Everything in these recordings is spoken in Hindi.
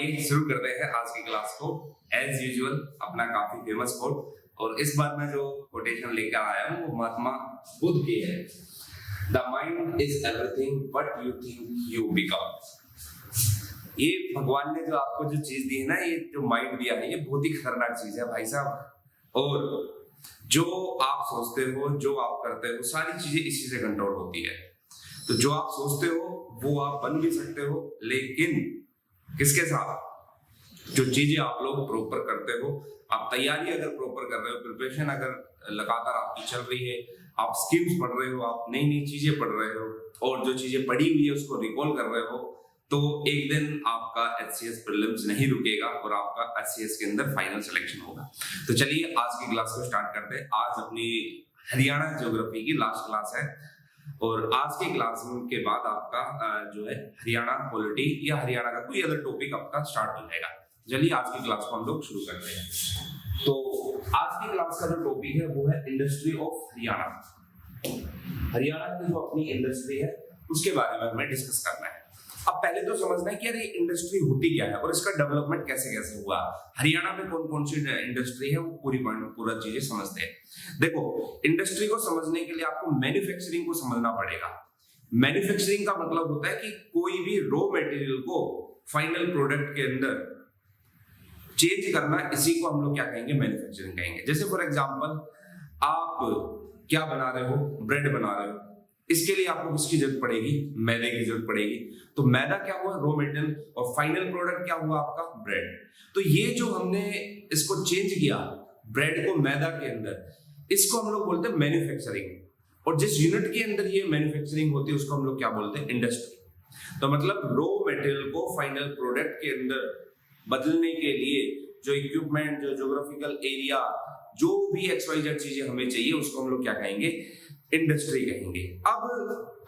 आइए शुरू करते हैं आज की क्लास को। एज यूजुअल अपना काफी फेमस कोट, और इस बार मैं जो कोटेशन लेकर आया हूँ वो महात्मा बुद्ध की है। The mind is everything but you think you become. ये भगवान ने जो आपको जो चीज दी है ना, ये जो माइंड दिया है, ये बहुत ही खतरनाक चीज है भाई साहब। और जो आप सोचते हो, जो आप करते हो, सारी चीजें इसी से कंट्रोल होती है। तो जो आप सोचते हो वो आप बन भी सकते हो, लेकिन किसके साथ? जो चीजें आप लोग प्रॉपर करते हो, आप तैयारी अगर प्रॉपर कर रहे हो, प्रिपरेशन अगर लगातार आपकी चल रही है, आप स्किल्स पढ़ रहे हो, आप नई नई चीजें पढ़ रहे हो, और जो चीजें पढ़ी हुई है उसको रिकॉल कर रहे हो, तो एक दिन आपका HCS प्रीलिम्स नहीं रुकेगा और आपका HCS के अंदर फाइनल सिलेक्शन होगा। तो चलिए आज की क्लास को स्टार्ट करते हैं। आज अपनी हरियाणा ज्योग्राफी की लास्ट क्लास है, और आज की क्लास के बाद आपका जो है हरियाणा पॉलिटी या हरियाणा का कोई अदर टॉपिक आपका स्टार्ट हो जाएगा। चलिए आज की क्लास को हम लोग शुरू करते हैं। तो आज की क्लास का जो टॉपिक है वो है इंडस्ट्री ऑफ हरियाणा। हरियाणा की जो अपनी इंडस्ट्री है उसके बारे में हमें डिस्कस करना है। अब पहले तो समझना है कि यार ये इंडस्ट्री होती क्या है और इसका डेवलपमेंट कैसे कैसे हुआ, हरियाणा में कौन कौन सी इंडस्ट्री है, वो पूरा चीजें समझते हैं। देखो, इंडस्ट्री को समझने के लिए आपको मैन्युफैक्चरिंग को समझना पड़ेगा। मैन्युफैक्चरिंग का मतलब होता है कि कोई भी रॉ मटेरियल को फाइनल प्रोडक्ट के अंदर चेंज करना, इसी को हम लोग क्या कहेंगे? मैन्युफैक्चरिंग कहेंगे। जैसे फॉर एग्जांपल आप क्या बना रहे हो? ब्रेड बना रहे हो। इसके लिए आपको किसकी जरूरत पड़ेगी? मैदे की जरूरत पड़ेगी। तो मैदा क्या हुआ? रॉ मटेरियल, और फाइनल प्रोडक्ट क्या हुआ? आपका ब्रेड। तो ये जो हमने इसको चेंज किया, ब्रेड को मैदा के अंदर, इसको हम लोग बोलते हैं मैन्युफैक्चरिंग। और जिस यूनिट के अंदर ये मैन्युफैक्चरिंग होती है उसको हम लोग क्या बोलते हैं? इंडस्ट्री। तो मतलब रॉ मटेरियल को फाइनल प्रोडक्ट के अंदर बदलने के लिए जो इक्विपमेंट, जो ज्योग्राफिकल एरिया, जो भी XYZ चीजें हमें चाहिए, उसको हम लोग क्या कहेंगे? इंडस्ट्री कहेंगे। अब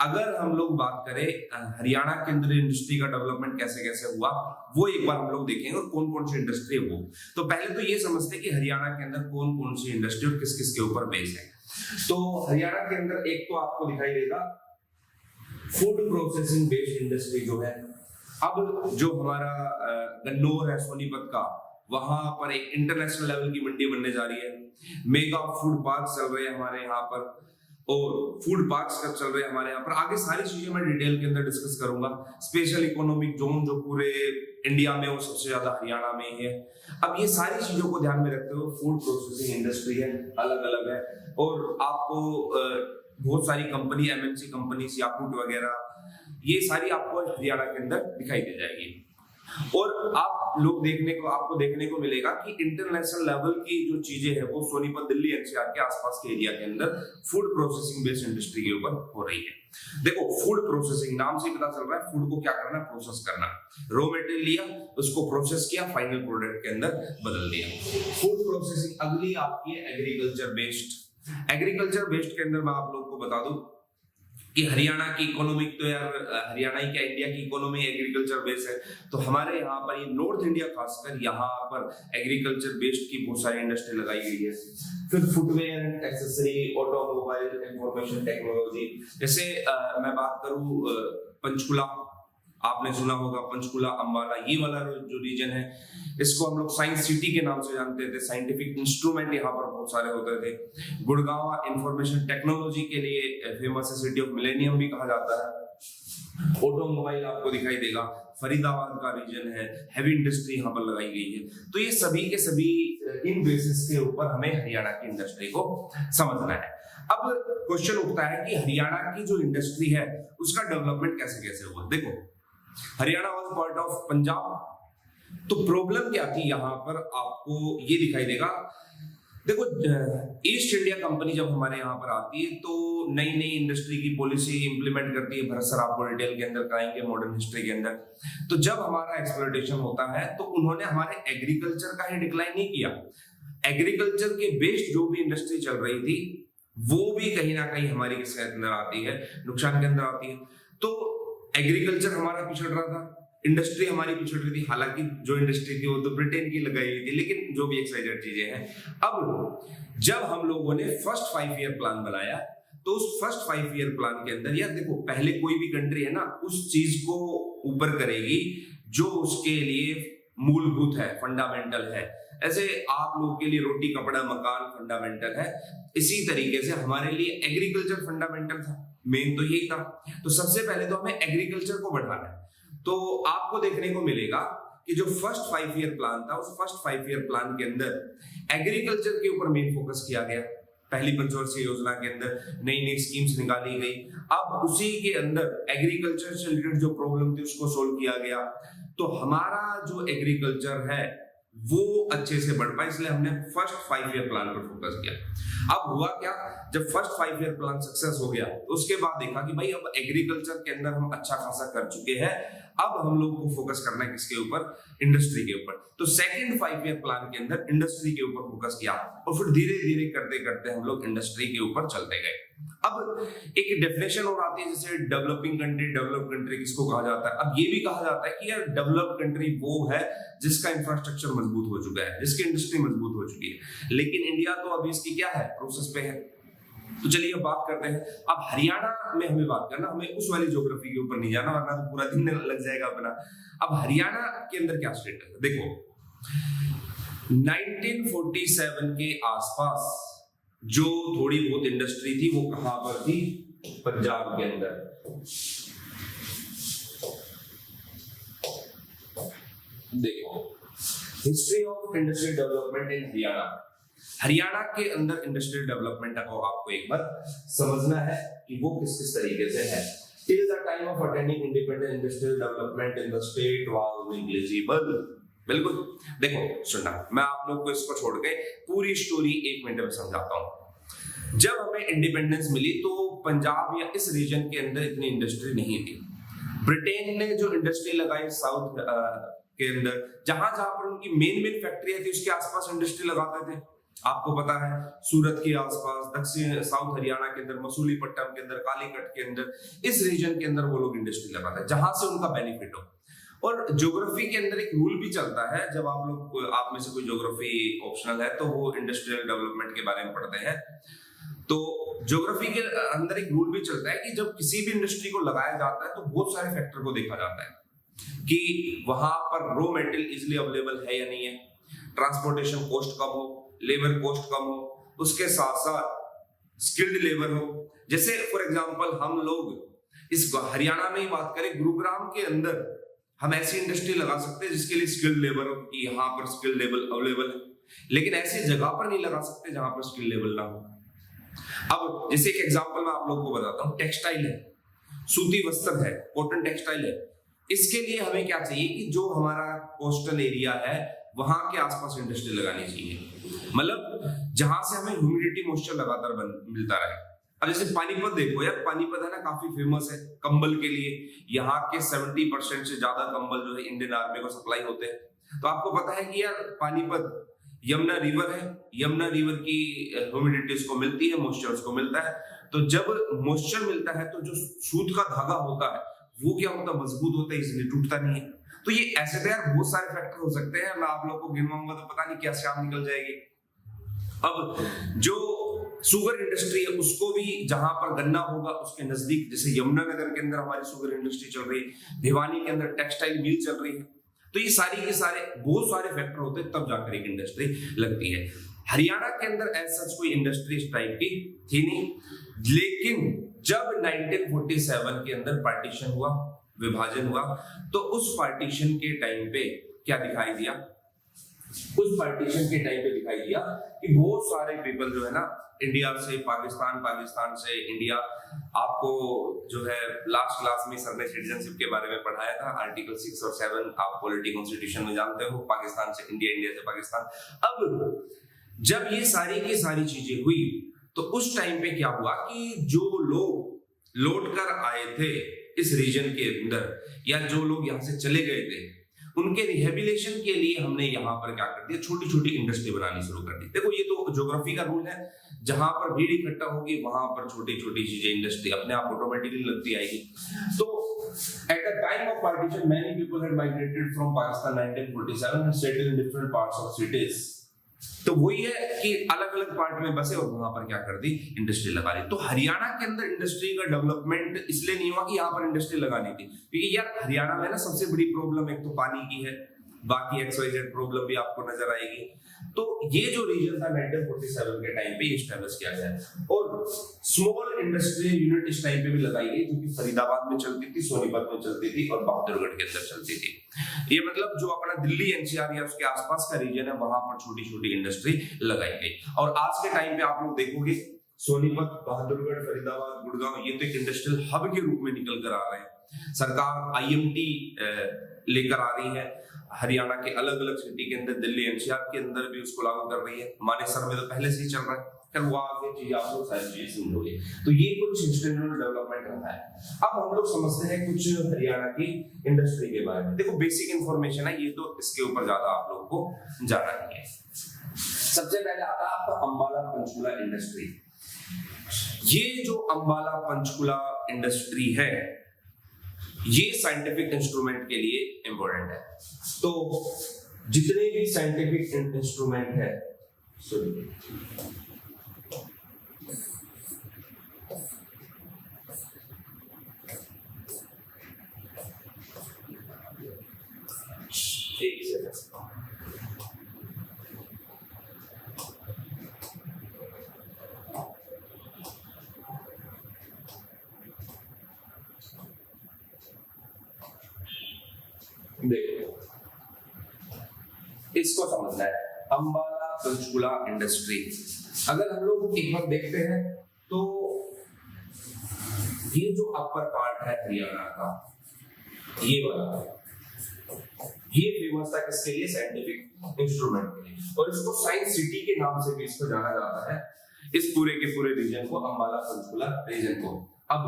अगर हम लोग बात करें हरियाणा के अंदर इंडस्ट्री का डेवलपमेंट कैसे कैसे हुआ, वो एक बार हम लोग देखेंगे, और कौन कौन सी इंडस्ट्री है वो। तो पहले तो ये समझते हैं कि हरियाणा के अंदर कौन कौन सी इंडस्ट्री और किस किस के ऊपर बेस है। तो हरियाणा के अंदर एक तो आपको दिखाई देगा फूड प्रोसेसिंग बेस्ड इंडस्ट्री जो है। अब जो हमारा गन्नौर है सोनीपत का, वहां पर एक इंटरनेशनल लेवल की मंडी बनने जा रही है। मेगा फूड पार्क चल रहे हैं हमारे यहाँ पर, और फूड पार्क्स कब चल रहे हैं हमारे यहाँ पर। आगे सारी चीजें मैं डिटेल के अंदर डिस्कस करूंगा। स्पेशल इकोनॉमिक जोन जो पूरे इंडिया में, वो सबसे ज्यादा हरियाणा में ही है। अब ये सारी चीजों को ध्यान में रखते हुए फूड प्रोसेसिंग इंडस्ट्री है, अलग अलग है, और आपको बहुत सारी कंपनी, MNC कंपनी, याकूट वगैरह, ये सारी आपको हरियाणा के अंदर दिखाई दे जाएगी। और आपको देखने को मिलेगा कि इंटरनेशनल लेवल की जो चीजें हैं वो सोनीपत, दिल्ली, NCR के आसपास के एरिया के अंदर फूड प्रोसेसिंग बेस्ड इंडस्ट्री के ऊपर हो रही है। देखो, फूड प्रोसेसिंग नाम से पता चल रहा है फूड को क्या करना, प्रोसेस करना। रॉ मटेरियल लिया, उसको प्रोसेस किया, फाइनल प्रोडक्ट के अंदर बदल दिया। Food processing. अगली आपकी एग्रीकल्चर बेस्ड। एग्रीकल्चर बेस्ड के अंदर मैं आप लोग को बता दूं कि हरियाणा की इकोनॉमिक, तो यार हरियाणा ही क्या, इंडिया की इकोनॉमी एग्रीकल्चर बेस्ड है। तो हमारे यहाँ पर ये नॉर्थ इंडिया खासकर यहाँ पर एग्रीकल्चर बेस्ड की बहुत सारी इंडस्ट्री लगाई गई है। फिर footwear and accessory, automobile, information technology. जैसे मैं बात करूँ पंचकुला, आपने सुना होगा पंचकुला, अंबाला, ये वाला जो रीजन है, इसको हम लोग साइंस सिटी के नाम से जानते थे। साइंटिफिक इंस्ट्रूमेंट यहाँ पर बहुत सारे होते थे। गुड़गांव इंफॉर्मेशन टेक्नोलॉजी के लिए फेमस है, सिटी ऑफ मिलेनियम भी कहा जाता है। ऑटोमोबाइल आपको दिखाई देगा। फरीदाबाद का रीजन है, हैवी इंडस्ट्री यहाँ पर लगाई गई है। तो ये सभी के सभी इन बेसिस के ऊपर हमें हरियाणा की इंडस्ट्री को समझना है। अब क्वेश्चन उठता है कि हरियाणा की जो इंडस्ट्री है उसका डेवलपमेंट कैसे कैसे हुआ। देखो, Haryana was part of Punjab. तो प्रॉब्लम क्या थी यहाँ पर, आपको ये दिखाई देगा। देखो, ईस्ट इंडिया कंपनी जब हमारे यहाँ पर आती है तो नई नई इंडस्ट्री की पॉलिसी इंप्लीमेंट करती है। भरत सर आपको डिटेल के अंदर कराएंगे मॉडर्न हिस्ट्री के अंदर। तो जब हमारा एक्सप्लोइटेशन होता है तो उन्होंने हमारे एग्रीकल्चर का ही डिक्लाइन नहीं किया। एग्रीकल्चर के बेस्ड जो भी इंडस्ट्री चल रही थी वो भी कहीं ना कहीं हमारी किसके अंदर आती है? नुकसान के अंदर आती है। तो एग्रीकल्चर हमारा पिछड़ रहा था, इंडस्ट्री हमारी पिछड़ रही थी। हालांकि जो इंडस्ट्री थी वो तो ब्रिटेन की लगाई हुई थी, लेकिन जो भी XYZ चीजें हैं। अब जब हम लोगों ने फर्स्ट 5 ईयर प्लान बनाया, तो उस फर्स्ट 5 ईयर प्लान के अंदर, यार देखो, पहले कोई भी कंट्री है ना, उस चीज को ऊपर करेगी जो उसके लिए मूलभूत है, फंडामेंटल है। ऐसे आप लोगों के लिए रोटी कपड़ा मकान फंडामेंटल है, इसी तरीके से हमारे लिए एग्रीकल्चर फंडामेंटल था, मेन तो यही था। तो सबसे पहले तो हमें एग्रीकल्चर को बढ़ाना है। तो आपको देखने को मिलेगा कि जो फर्स्ट 5 ईयर प्लान था, उस फर्स्ट 5 ईयर प्लान के अंदर एग्रीकल्चर के ऊपर मेन फोकस किया गया। पहली पंचवर्षीय योजना के अंदर नई नई स्कीम्स निकाली गई। अब उसी के अंदर एग्रीकल्चर से रिलेटेड जो प्रॉब्लम थी उसको सोल्व किया गया। तो हमारा जो एग्रीकल्चर है वो अच्छे से बढ़ पाए, इसलिए हमने फर्स्ट 5 ईयर प्लान पर फोकस किया। अब हुआ क्या, जब फर्स्ट 5 ईयर प्लान सक्सेस हो गया तो उसके बाद देखा कि भाई अब एग्रीकल्चर के अंदर हम अच्छा खासा कर चुके हैं, अब हम लोग को फोकस करना है किसके ऊपर, इंडस्ट्री के ऊपर। तो सेकंड 5 ईयर प्लान के अंदर इंडस्ट्री के ऊपर फोकस किया और फिर धीरे धीरे करते करते हम लोग इंडस्ट्री के ऊपर चलते गए। अब एक डेफिनेशन और आती है, जैसे डेवलपिंग कंट्री, डेवलप कंट्री किसको कहा जाता है। अब ये भी कहा जाता है कि यार डेवलप कंट्री वो है जिसका इंफ्रास्ट्रक्चर मजबूत हो चुका है, जिसकी इंडस्ट्री मजबूत हो चुकी है। लेकिन इंडिया तो अभी इसकी क्या है, प्रोसेस पे है। तो चलिए अब बात करते हैं। अब हरियाणा में हमें बात करना, हमें उस वाली ज्योग्राफी के ऊपर नहीं जाना वरना तो पूरा दिन लग जाएगा अपना। अब हरियाणा के अंदर क्या स्टेटस है, देखो 1947 के आसपास जो थोड़ी बहुत इंडस्ट्री थी वो कहां पर थी, पंजाब के अंदर। देखो history of industrial development in Haryana. Haryana के अंदर इंडस्ट्रियल डेवलपमेंट को आपको एक बार समझना है कि वो किस किस तरीके से है। Till the time of attaining independent industrial development in the state was negligible. बिल्कुल देखो सुनना, मैं आप लोग को इसको छोड़ के पूरी स्टोरी 1 मिनट में समझाता हूं। जब हमें इंडिपेंडेंस मिली तो पंजाब या इस रीजन के अंदर इतनी इंडस्ट्री नहीं थी। ब्रिटेन ने जो इंडस्ट्री लगाई साउथ के अंदर, जहां जहां पर उनकी मेन फैक्ट्रियां थी उसके आसपास इंडस्ट्री लगाते थे। आपको पता है सूरत के आसपास, दक्षिण साउथ हरियाणा के अंदर, मसूलीपट्टनम के अंदर, कालीकट के अंदर, इस रीजन के अंदर वो लोग इंडस्ट्री लगाते हैं जहां से उनका बेनिफिट हो। और ज्योग्राफी के अंदर एक रूल भी चलता है, जब आप में से कोई ज्योग्राफी ऑप्शनल है तो वो इंडस्ट्रियल डेवलपमेंट के बारे में पढ़ते हैं। तो ज्योग्राफी के अंदर एक रूल भी चलता है कि जब किसी भी इंडस्ट्री को लगाया जाता है तो बहुत सारे फैक्टर को देखा जाता है कि वहां पर रॉ मटेरियल इजिली अवेलेबल है या नहीं है, ट्रांसपोर्टेशन कॉस्ट कम हो, लेबर कॉस्ट कम हो, उसके साथ साथ स्किल्ड लेबर हो। जैसे फॉर एग्जांपल हम लोग इस हरियाणा में ही बात करें, गुरुग्राम के अंदर हम ऐसी इंडस्ट्री लगा सकते हैं जिसके लिए स्किल्ड लेबर हो कि यहाँ पर स्किल्ड लेबर अवेलेबल है, लेकिन ऐसी जगह पर नहीं लगा सकते जहां पर स्किल्ड लेबर ना हो। अब जैसे एक एग्जांपल मैं आप लोगों को बताता हूँ, टेक्सटाइल है, सूती वस्त्र है, कॉटन टेक्सटाइल है। इसके लिए हमें क्या चाहिए कि जो हमारा कोस्टल एरिया है वहां के आसपास इंडस्ट्री लगानी चाहिए, मतलब जहां से हमें ह्यूमिडिटी मॉइस्चर लगातार मिलता रहे। अब जैसे पानीपत देखो यार, पानीपत है ना काफी फेमस है कंबल के लिए। यहाँ के 70% से ज्यादा कंबल जो है इंडियन आर्मी को सप्लाई होते हैं। तो आपको पता है कि यार पानीपत यमुना रिवर है, यमुना रिवर की ह्यूमिडिटी उसको मिलती है, मॉइस्चर उसको मिलता है। तो जब मॉइस्चर मिलता है तो जो सूत का धागा होता है वो क्या होता है, मजबूत होता है, इसलिए टूटता नहीं है। तो ये ऐसे तो यार बहुत सारे फैक्टर हो सकते हैं, मैं आप लोग को गिनवाऊंगा तो पता नहीं क्या शाम निकल जाएगी। अब जो शुगर इंडस्ट्री है उसको भी जहां पर गन्ना होगा उसके नजदीक, जैसे यमुनानगर के अंदर हमारी शुगर इंडस्ट्री चल रही है, भिवानी के अंदर टेक्सटाइल मिल चल रही है। तो ये सारी के सारे बहुत सारे फैक्टर होते हैं तब जाकर एक इंडस्ट्री लगती है। हरियाणा के अंदर ऐसा कोई इंडस्ट्री इस टाइप की थी नहीं, लेकिन जब 1947 के अंदर पार्टीशन हुआ, विभाजन हुआ, तो उस पार्टीशन के टाइम पे क्या दिखाई दिया, उस पार्टीशन के टाइम पे दिखाई दिया कि बहुत सारे पीपल जो है ना इंडिया से पाकिस्तान, पाकिस्तान से इंडिया। आपको जो है लास्ट क्लास में सर ने सिटीजनशिप के बारे में पढ़ाया था, आर्टिकल 6 और 7 आप पॉलिटी कॉन्स्टिट्यूशन में जानते हो, पाकिस्तान से इंडिया, इंडिया से पाकिस्तान। अब जब ये सारी की सारी चीजें हुई तो उस टाइम पे क्या हुआ कि जो लोग लौट कर आए थे इस रीजन के अंदर या जो लोग यहाँ से चले गए थे उनके रिहेबिलिटेशन के लिए हमने यहाँ पर क्या कर दिया, छोटी छोटी इंडस्ट्री बनानी शुरू कर दी। देखो ये तो ज्योग्राफी का रूल है, जहां पर भीड़ इकट्ठा होगी वहां पर छोटी छोटी चीजें इंडस्ट्री अपने आप ऑटोमेटिकली लगती आएगी। तो at the time of partition many people had migrated from Pakistan 1947 and settled in different parts of cities. तो वही है कि अलग अलग पार्ट में बसे और वहां पर क्या कर दी, इंडस्ट्री लगा ली। तो हरियाणा के अंदर इंडस्ट्री का डेवलपमेंट इसलिए नहीं हुआ कि यहाँ पर इंडस्ट्री लगानी थी, क्योंकि यार हरियाणा में ना सबसे बड़ी प्रॉब्लम एक तो पानी की है, बाकी XYZ प्रॉब्लम भी आपको नजर आएगी। तो ये जो रीजन था 1947 के टाइम पे एस्टैब्लिश किया गया और स्मॉल इंडस्ट्रियल यूनिट इस टाइम पे भी लगाई गई जो कि फरीदाबाद में चलती थी, सोनीपत में चलती थी और बहादुरगढ़ के अंदर चलती थी। ये मतलब जो अपना दिल्ली NCR या उसके आसपास का रीजन है वहां पर छोटी छोटी इंडस्ट्री लगाई गई। और आज के टाइम पे आप लोग देखोगे सोनीपत, बहादुरगढ़, फरीदाबाद, गुड़गांव ये तो एक इंडस्ट्रियल हब के रूप में निकल कर आ रहे हैं। सरकार IMT लेकर आ रही है, हरियाणा के अलग अलग सिटी के अंदर, दिल्ली NCR के अंदर भी उसको लागू कर रही है। मानेसर में तो पहले से ही चल रहा है, फिर वो आगे चीजें आप लोग सारी चीजें समझोगे। तो ये कुछ इंस्टीट्यूशनल डेवलपमेंट रहा है। अब हम लोग समझते हैं कुछ हरियाणा की इंडस्ट्री के बारे में। देखो बेसिक इंफॉर्मेशन है ये, तो इसके ऊपर ज्यादा आप लोग को जाना नहीं है। सबसे पहले आता है आपका अंबाला पंचकुला इंडस्ट्री। ये जो अंबाला पंचकुला इंडस्ट्री है ये साइंटिफिक इंस्ट्रूमेंट के लिए इंपॉर्टेंट है। तो जितने भी साइंटिफिक इंस्ट्रूमेंट है, एक सेकंड, देखो इसको समझना है, अंबाला पंचकुला इंडस्ट्री। अगर हम लोग एक बार देखते हैं तो ये जो अपर पार्ट है हरियाणा का, ये वाला, ये फेमस था किसके लिए? साइंटिफिक इंस्ट्रूमेंट के लिए। और इसको साइंस सिटी के नाम से भी इसको जाना जाता है, इस पूरे के पूरे रीजन को, अंबाला पंचकुला रीजन को। अब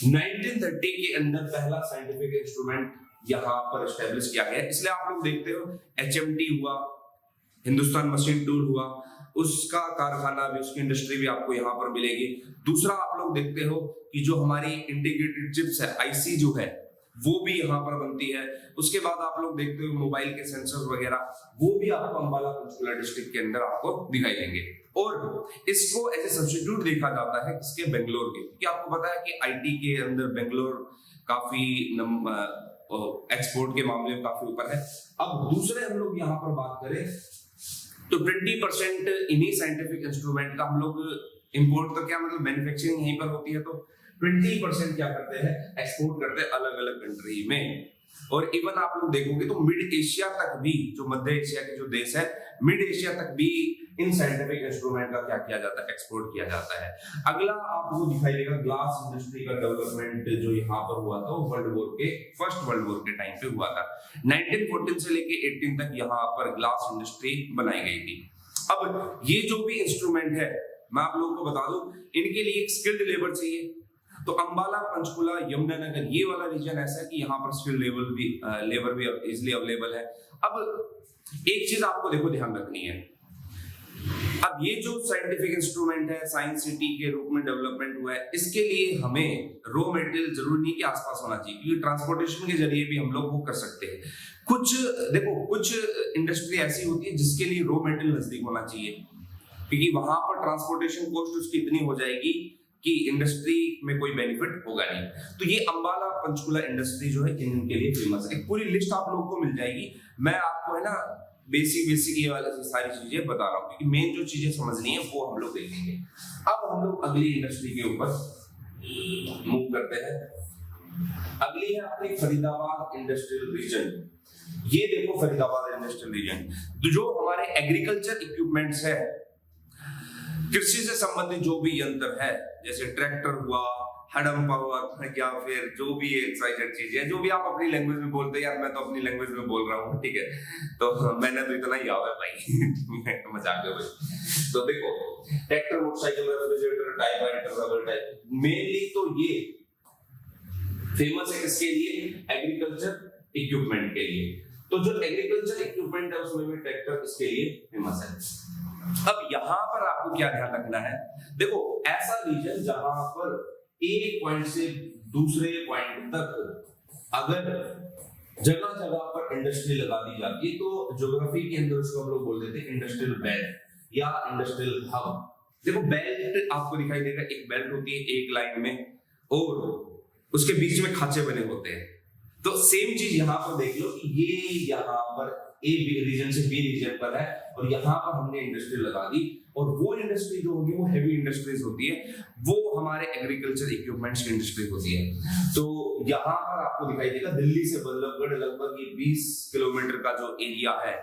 1930 के अंदर पहला साइंटिफिक इंस्ट्रूमेंट यहाँ पर एस्टेब्लिश किया गया, इसलिए आप लोग देखते हो HMT हुआ, हिंदुस्तान मशीन टूल हुआ, उसका कारखाना भी, उसकी इंडस्ट्री भी आपको यहाँ पर मिलेगी। दूसरा आप लोग देखते हो कि जो हमारी इंटीग्रेटेड चिप्स है, IC जो है वो भी यहाँ पर बनती है। उसके बाद आप लोग देखते हो मोबाइल के सेंसर वगैरह, वो भी आपको अंबाला पंचकुला डिस्ट्रिक्ट के अंदर आपको दिखाई देंगे। और इसको एज ए सब्स्टिट्यूट देखा जाता है किसके? बेंगलोर के, क्योंकि आपको पता है कि IT के अंदर बेंगलोर काफी एक्सपोर्ट के मामले में काफी ऊपर है। अब दूसरे हम लोग यहाँ पर बात करें तो 20% इन्हीं साइंटिफिक इंस्ट्रूमेंट का हम लोग इंपोर्ट, तो क्या मतलब मैन्युफैक्चरिंग यहीं पर होती है, तो 20% क्या करते हैं? एक्सपोर्ट करते हैं अलग अलग कंट्री में। और इवन आप लोग देखोगे तो मिड एशिया तक भी, जो मध्य एशिया के जो देश है, मिड एशिया तक भी इन साइंटिफिक इंस्ट्रूमेंट का क्या किया जाता है? एक्सपोर्ट किया जाता है। अगला आपको दिखाई देगा ग्लास इंडस्ट्री का डेवलपमेंट जो यहाँ पर हुआ था, फर्स्ट वर्ल्ड वॉर के टाइम पे हुआ था। 1914 से लेके 18 तक यहाँ पर ग्लास इंडस्ट्री बनाई गई थी। अब ये जो भी इंस्ट्रूमेंट है, मैं आप लोगों को बता दूं, इनके लिए एक स्किल्ड लेबर चाहिए। तो अंबाला पंचकुला यमुनानगर ये वाला रीजन ऐसा है कि यहाँ पर स्किल्ड लेबर भी इजिली अवेलेबल है। अब एक चीज आपको देखो ध्यान रखनी है, अब ये जो साइंटिफिक इंस्ट्रूमेंट है, साइंस सिटी के रूप में डेवलपमेंट हुआ है, इसके लिए हमें रॉ मटेरियल जरूरी नहीं कि आसपास होना चाहिए, क्योंकि ट्रांसपोर्टेशन के जरिए भी हम लोग वो कर सकते हैं। कुछ इंडस्ट्री ऐसी होती है जिसके लिए रॉ मटेरियल नजदीक होना चाहिए, क्योंकि वहां पर ट्रांसपोर्टेशन कॉस्ट उसकी इतनी हो जाएगी कि इंडस्ट्री में कोई बेनिफिट होगा नहीं। तो ये अंबाला पंचकुला इंडस्ट्री जो है इनके लिए फेमस है। एक पूरी लिस्ट आप लोगों को मिल जाएगी, मैं आपको है ना बेसिक ये वाली सारी चीजें बता रहा हूँ, क्योंकि मेन जो चीजें समझनी है वो हम लोग देखेंगे। अब हम लोग अगली इंडस्ट्री के ऊपर मूव करते हैं। अगली है अपनी फरीदाबाद इंडस्ट्रियल रीजन। ये देखो फरीदाबाद इंडस्ट्रियल रीजन, तो जो हमारे एग्रीकल्चर इक्विपमेंट्स है, कृषि से संबंधित जो भी यंत्र है, जैसे ट्रैक्टर हुआ, हडम्पा हुआ, या फिर जो भी एक्साइटेड चीज है, जो भी आप अपनी लैंग्वेज में बोलते हैं, यार मैं तो अपनी लैंग्वेज में बोल रहा हूँ, ठीक है, तो मैंने तो इतना ही आवा है भाई मजाक है भाई। तो देखो tractor, motorcycle, refrigerator, typewriter, rubber type, mainly तो ये फेमस है किसके लिए? एग्रीकल्चर इक्विपमेंट के लिए। तो जो एग्रीकल्चर इक्विपमेंट है उसमें भी ट्रैक्टर इसके लिए फेमस है। अब यहां पर आपको क्या ध्यान रखना है, देखो ऐसा रीजन जहां पर एक पॉइंट से दूसरे पॉइंट तक अगर जगह जगह पर इंडस्ट्री लगा दी जाती है, तो ज्योग्राफी के अंदर उसको हम लोग बोल देते हैं इंडस्ट्रियल बेल्ट या इंडस्ट्रियल हब। देखो बेल्ट आपको दिखाई देगा, एक बेल्ट होती है एक लाइन में और उसके बीच में खांचे बने होते हैं, तो सेम चीज यहाँ पर देख लो कि ये यहाँ पर ए रीजन से बी रीजन पर है और यहाँ पर हमने इंडस्ट्री लगा दी और वो इंडस्ट्री जो होगी वो हैवी इंडस्ट्रीज होती है, वो हमारे एग्रीकल्चर इक्विपमेंट्स की इंडस्ट्री होती है। तो यहाँ पर आपको दिखाई देगा दिल्ली से बल्लभगढ़ लगभग ये 20 किलोमीटर का जो एरिया है,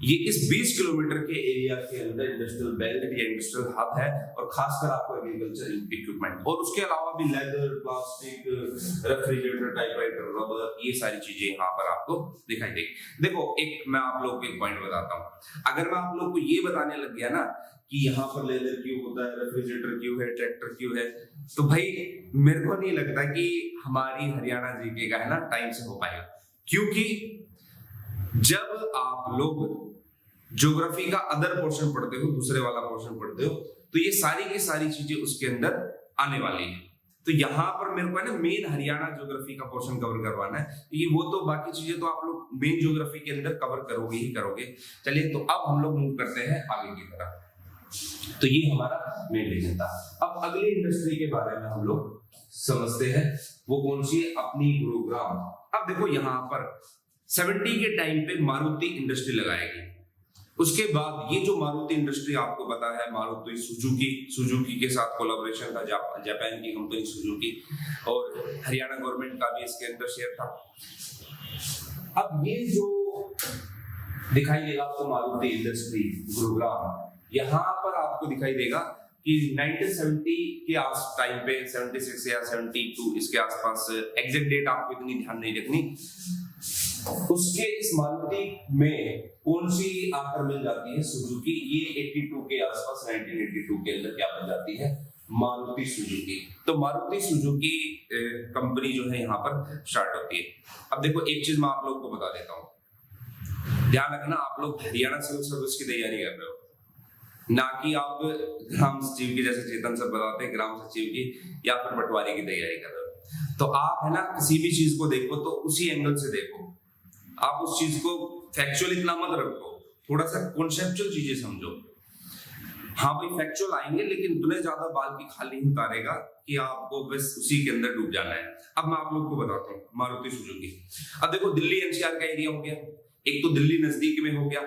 ये इस 20 किलोमीटर के एरिया के अंदर इंडस्ट्रियल बेल्ट या इंडस्ट्रियल हब है और खासकर आपको एग्रीकल्चर इक्विपमेंट और उसके अलावा भी leather, plastic, refrigerator, typewriter, rubber, ये सारी चीजें यहाँ पर आपको दिखाई देगी। देखो एक मैं आप लोगों को एक पॉइंट बताता हूँ, अगर मैं आप लोग को ये बताने लग गया ना कि यहाँ पर लेदर क्यों होता है, रेफ्रिजरेटर क्यों है, ट्रैक्टर क्यों है, तो भाई मेरे को नहीं लगता कि हमारी हरियाणा जीके का है ना टाइम से हो पाएगा, क्योंकि जब आप लोग ज्योग्राफी का अदर पोर्शन पढ़ते हो, दूसरे वाला पोर्शन पढ़ते हो, तो ये सारी की सारी चीजें उसके अंदर आने वाली है। तो यहाँ पर मेरे को है ना मेन हरियाणा ज्योग्राफी का पोर्शन कवर करवाना है, ये वो तो बाकी चीजें तो आप लोग मेन ज्योग्राफी के अंदर कवर करोगे ही करोगे। चलिए तो अब हम लोग मूव करते हैं आगे की तरफ। तो ये हमारा मेन रीजन था। अब अगली इंडस्ट्री के बारे में हम लोग समझते हैं, वो कौन सी है, अपनी गुरुग्राम। अब देखो यहाँ पर 70 के टाइम पे मारुति इंडस्ट्री लगाएगी। उसके बाद ये जो मारुति इंडस्ट्री आपको पता है, मारुति सुजुकी के साथ कोलैबोरेशन था, जापान की कंपनी सुजुकी, और हरियाणा गवर्नमेंट का भी इसके अंदर शेयर था। अब ये जो दिखाई देगा आपको मारुति इंडस्ट्री गुरुग्राम, यहाँ पर आपको दिखाई देगा कि 1970 के आस टाइम पे 76 या 72 इसके आसपास, एग्जैक्ट डेट आपको इतनी ध्यान नहीं रखनी, उसके इस मारुति में कौन सी आकर मिल जाती है, सुजुकी। ये 82 के आसपास 1982 के अंदर क्या बन जाती है, मारुति सुजुकी। तो मारुति सुजुकी कंपनी जो है यहाँ पर स्टार्ट होती है। अब देखो एक चीज मैं आप लोग को बता देता हूँ, ध्यान रखना, आप लोग हरियाणा सिविल सर्विस की तैयारी कर रहे हो, ना कि आप ग्राम सचिव की, जैसे चेतन सर बताते हैं, ग्राम सचिव की या फिर पटवारी की तैयारी कर रहे हो। तो आप है ना किसी भी चीज को देखो तो उसी एंगल से देखो, आप उस चीज को फैक्चुअल इतना मत रखो, थोड़ा सा कॉन्सेप्चुअल चीजें समझो। हाँ भाई फैक्चुअल आएंगे, लेकिन इतने ज्यादा बाल की खाली नहीं उतारेगा कि आपको बस उसी के अंदर डूब जाना है। अब मैं आप लोग को बताता हूँ मारुति सुजुकी। अब देखो दिल्ली एनसीआर का एरिया हो गया, एक तो दिल्ली नजदीक में हो गया,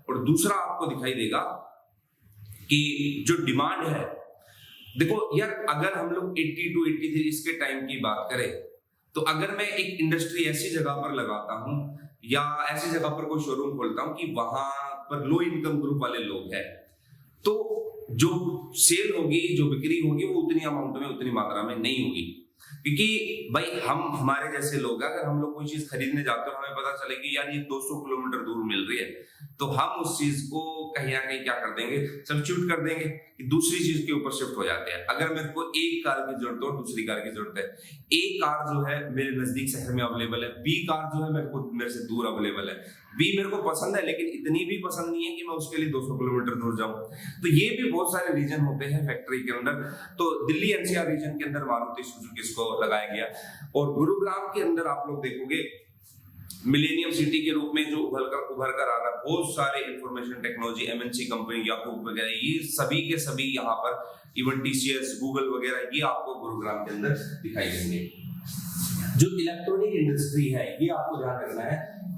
और दूसरा आपको दिखाई देगा कि जो डिमांड है, देखो यार अगर हम लोग 82 83 इसके टाइम की बात करें, तो अगर मैं एक इंडस्ट्री ऐसी जगह पर लगाता हूं या ऐसी जगह पर कोई शोरूम खोलता हूं कि वहां पर लो इनकम ग्रुप वाले लोग हैं, तो जो सेल होगी, जो बिक्री होगी, वो उतनी अमाउंट में, उतनी मात्रा में नहीं होगी। क्योंकि भाई हम हमारे जैसे लोग, अगर हम लोग कोई चीज खरीदने जाते हैं, हमें पता चले कि यार ये 200 किलोमीटर दूर मिल रही है, तो हम उस चीज को कहीं ना कहीं क्या कर देंगे, सब्स्टिट्यूट कर देंगे कि दूसरी चीज के ऊपर शिफ्ट हो जाते हैं। अगर मेरे को एक कार की जरूरत हो, दूसरी कार की जरूरत है, एक कार जो है मेरे नजदीक शहर में अवेलेबल है, बी कार जो है मेरे से दूर अवेलेबल है, बी मेरे को पसंद है लेकिन इतनी भी पसंद नहीं है कि मैं उसके लिए 200 किलोमीटर दूर जाऊं। तो ये भी बहुत सारे रीजन होते हैं फैक्ट्री के अंदर। तो दिल्ली एनसीआर रीजन के अंदर मारुति सुजुकी को लगाया गया, और गुरुग्राम के अंदर आप लोग देखोगे मिलेनियम सिटी के रूप में जो उभर कर आ रहा है, बहुत सारे इंफॉर्मेशन टेक्नोलॉजी एमएनसी कंपनी, याकूब वगैरह, ये सभी के सभी यहाँ पर, इवन टीसीएस, गूगल वगैरह, ये आपको गुरुग्राम के अंदर दिखाई देंगे। जो इलेक्ट्रॉनिक इंडस्ट्री है, ये आपको ध्यान रखना है,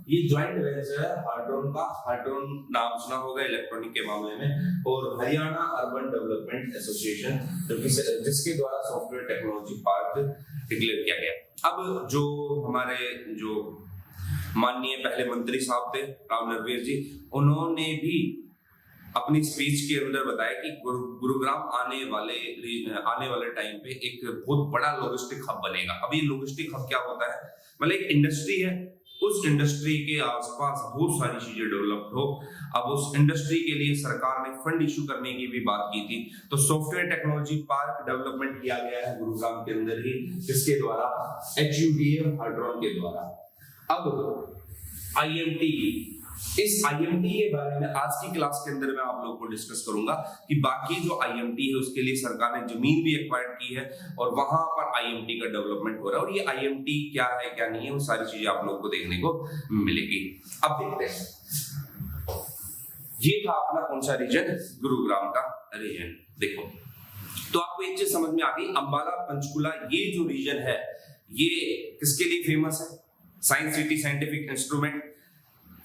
ये ज्वाइंट वेंचर है हार्ट्रॉन का। हार्ट्रॉन नाम सुना होगा इलेक्ट्रॉनिक के मामले में, और हरियाणा अर्बन डेवलपमेंट एसोसिएशन, जिसके द्वारा सॉफ्टवेयर टेक्नोलॉजी पार्क डिक्लेयर किया गया। अब जो हमारे जो माननीय पहले मंत्री साहब थे राव नरवीर जी, उन्होंने भी अपनी स्पीच के अंदर बताया कि गुरुग्राम आने वाले टाइम पे एक बहुत बड़ा लॉजिस्टिक हब बनेगा। अब ये लॉजिस्टिक हब क्या होता है, मतलब एक इंडस्ट्री है, उस इंडस्ट्री के आसपास बहुत सारी चीजें डेवलप हो। अब उस इंडस्ट्री के लिए सरकार ने फंड इशू करने की भी बात की थी, तो सॉफ्टवेयर टेक्नोलॉजी पार्क डेवलपमेंट किया गया है गुरुग्राम के अंदर ही, जिसके द्वारा HUDA हार्ट्रॉन के द्वारा। अब IMT, इस IMT के बारे में आज की क्लास के अंदर मैं आप लोगों को डिस्कस करूंगा कि बाकी जो IMT है उसके लिए सरकार ने जमीन भी एक्वायर्ड की है और वहां पर IMT का डेवलपमेंट हो रहा है, और ये IMT क्या है क्या नहीं है, वो सारी चीजें आप लोगों को देखने को मिलेगी। अब देखते हैं, ये था अपना कौन सा रीजन, गुरुग्राम का रीजन। देखो तो आपको एक चीज समझ में आ गई, अंबाला पंचकुला ये जो रीजन है, ये किसके लिए फेमस है, science city scientific instrument,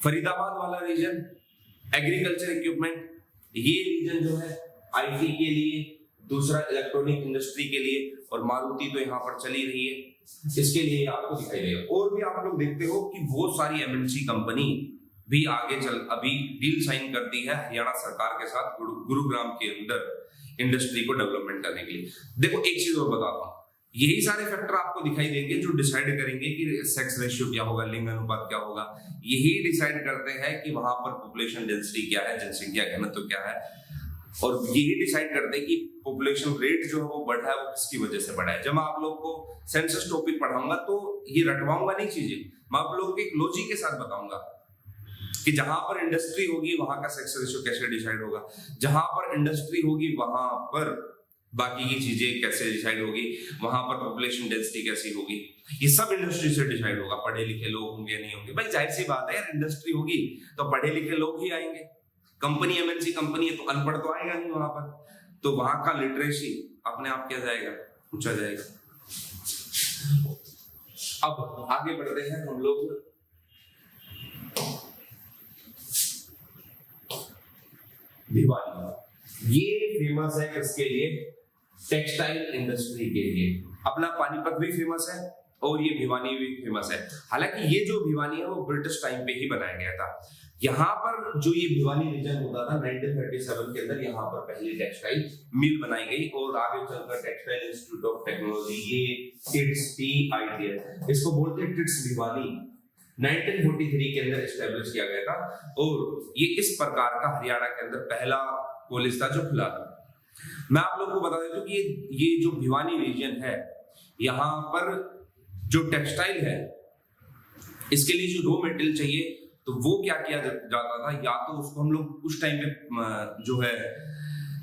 Faridabad वाला रीजन एग्रीकल्चर इक्विपमेंट, ये रीजन जो है आईटी के लिए, दूसरा इलेक्ट्रॉनिक इंडस्ट्री के लिए, और मारुति तो यहाँ पर चली रही है, इसके लिए आपको दिखाई देगा। और भी आप लोग देखते हो कि बहुत सारी एमएनसी कंपनी भी आगे चल अभी डील साइन करती है हरियाणा सरकार के साथ गुरुग्राम के अंदर इंडस्ट्री को डेवलपमेंट करने के लिए। देखो एक चीज और बताता हूँ, यही सारे फैक्टर आपको दिखाई देंगे जो डिसाइड करेंगे कि सेक्स रेशियो क्या होगा, लिंग अनुपात क्या होगा। यही डिसाइड करते हैं कि वहां पर पॉपुलेशन डेंसिटी क्या है, जनसंख्या घनत्व क्या है, और यही डिसाइड करते हैं कि पॉपुलेशन रेट जो है वो बढ़ा है वो किसकी वजह से बढ़ा है। जब मैं आप लोग को सेंसस टॉपिक पढ़ाऊंगा तो ये रटवाऊंगा नहीं चीजें, मैं आप लोग को एक लॉजिक के साथ बताऊंगा कि जहां पर इंडस्ट्री होगी वहां का सेक्स रेशियो कैसे डिसाइड होगा, जहां पर इंडस्ट्री होगी वहां पर बाकी की चीजें कैसे डिसाइड होगी, वहां पर पॉपुलेशन डेंसिटी कैसी होगी, ये सब इंडस्ट्री से डिसाइड होगा। पढ़े लिखे लोग होंगे नहीं होंगे, भाई जाहिर सी बात है यार, इंडस्ट्री होगी तो पढ़े लिखे लोग ही आएंगे। कंपनी एमएनसी कंपनी है तो अनपढ़ तो आएगा नहीं वहां पर, तो वहां का लिटरेसी अपने आप क्या जाएगा, ऊंचा जाएगा। अब आगे बढ़ते हैं हम लोग, भिवानी ये फेमस है किसके लिए, टेक्सटाइल इंडस्ट्री के लिए। अपना पानीपत भी फेमस है और ये भिवानी भी फेमस है। हालांकि ये जो भिवानी है वो ब्रिटिश टाइम पे ही बनाया गया था। यहाँ पर जो ये भिवानी रीजन होता था 1937 के अंदर यहाँ पर पहली टेक्सटाइल मिल बनाई गई, और आगे चलकर टेक्सटाइल इंस्टीट्यूट ऑफ टेक्नोलॉजी, ये टिट्स TIT है, इसको बोलते हैं टिट्स भिवानी, 1943 के अंदर एस्टेब्लिश किया गया था। और ये इस प्रकार का हरियाणा के अंदर पहला कॉलेज था जो खुला था। मैं आप लोगों को बता देता हूँ कि ये जो भिवानी रीजन है, यहाँ पर जो टेक्सटाइल है इसके लिए जो रॉ मटेरियल चाहिए तो वो क्या किया जाता था, या तो उसको हम लोग उस टाइम पे जो है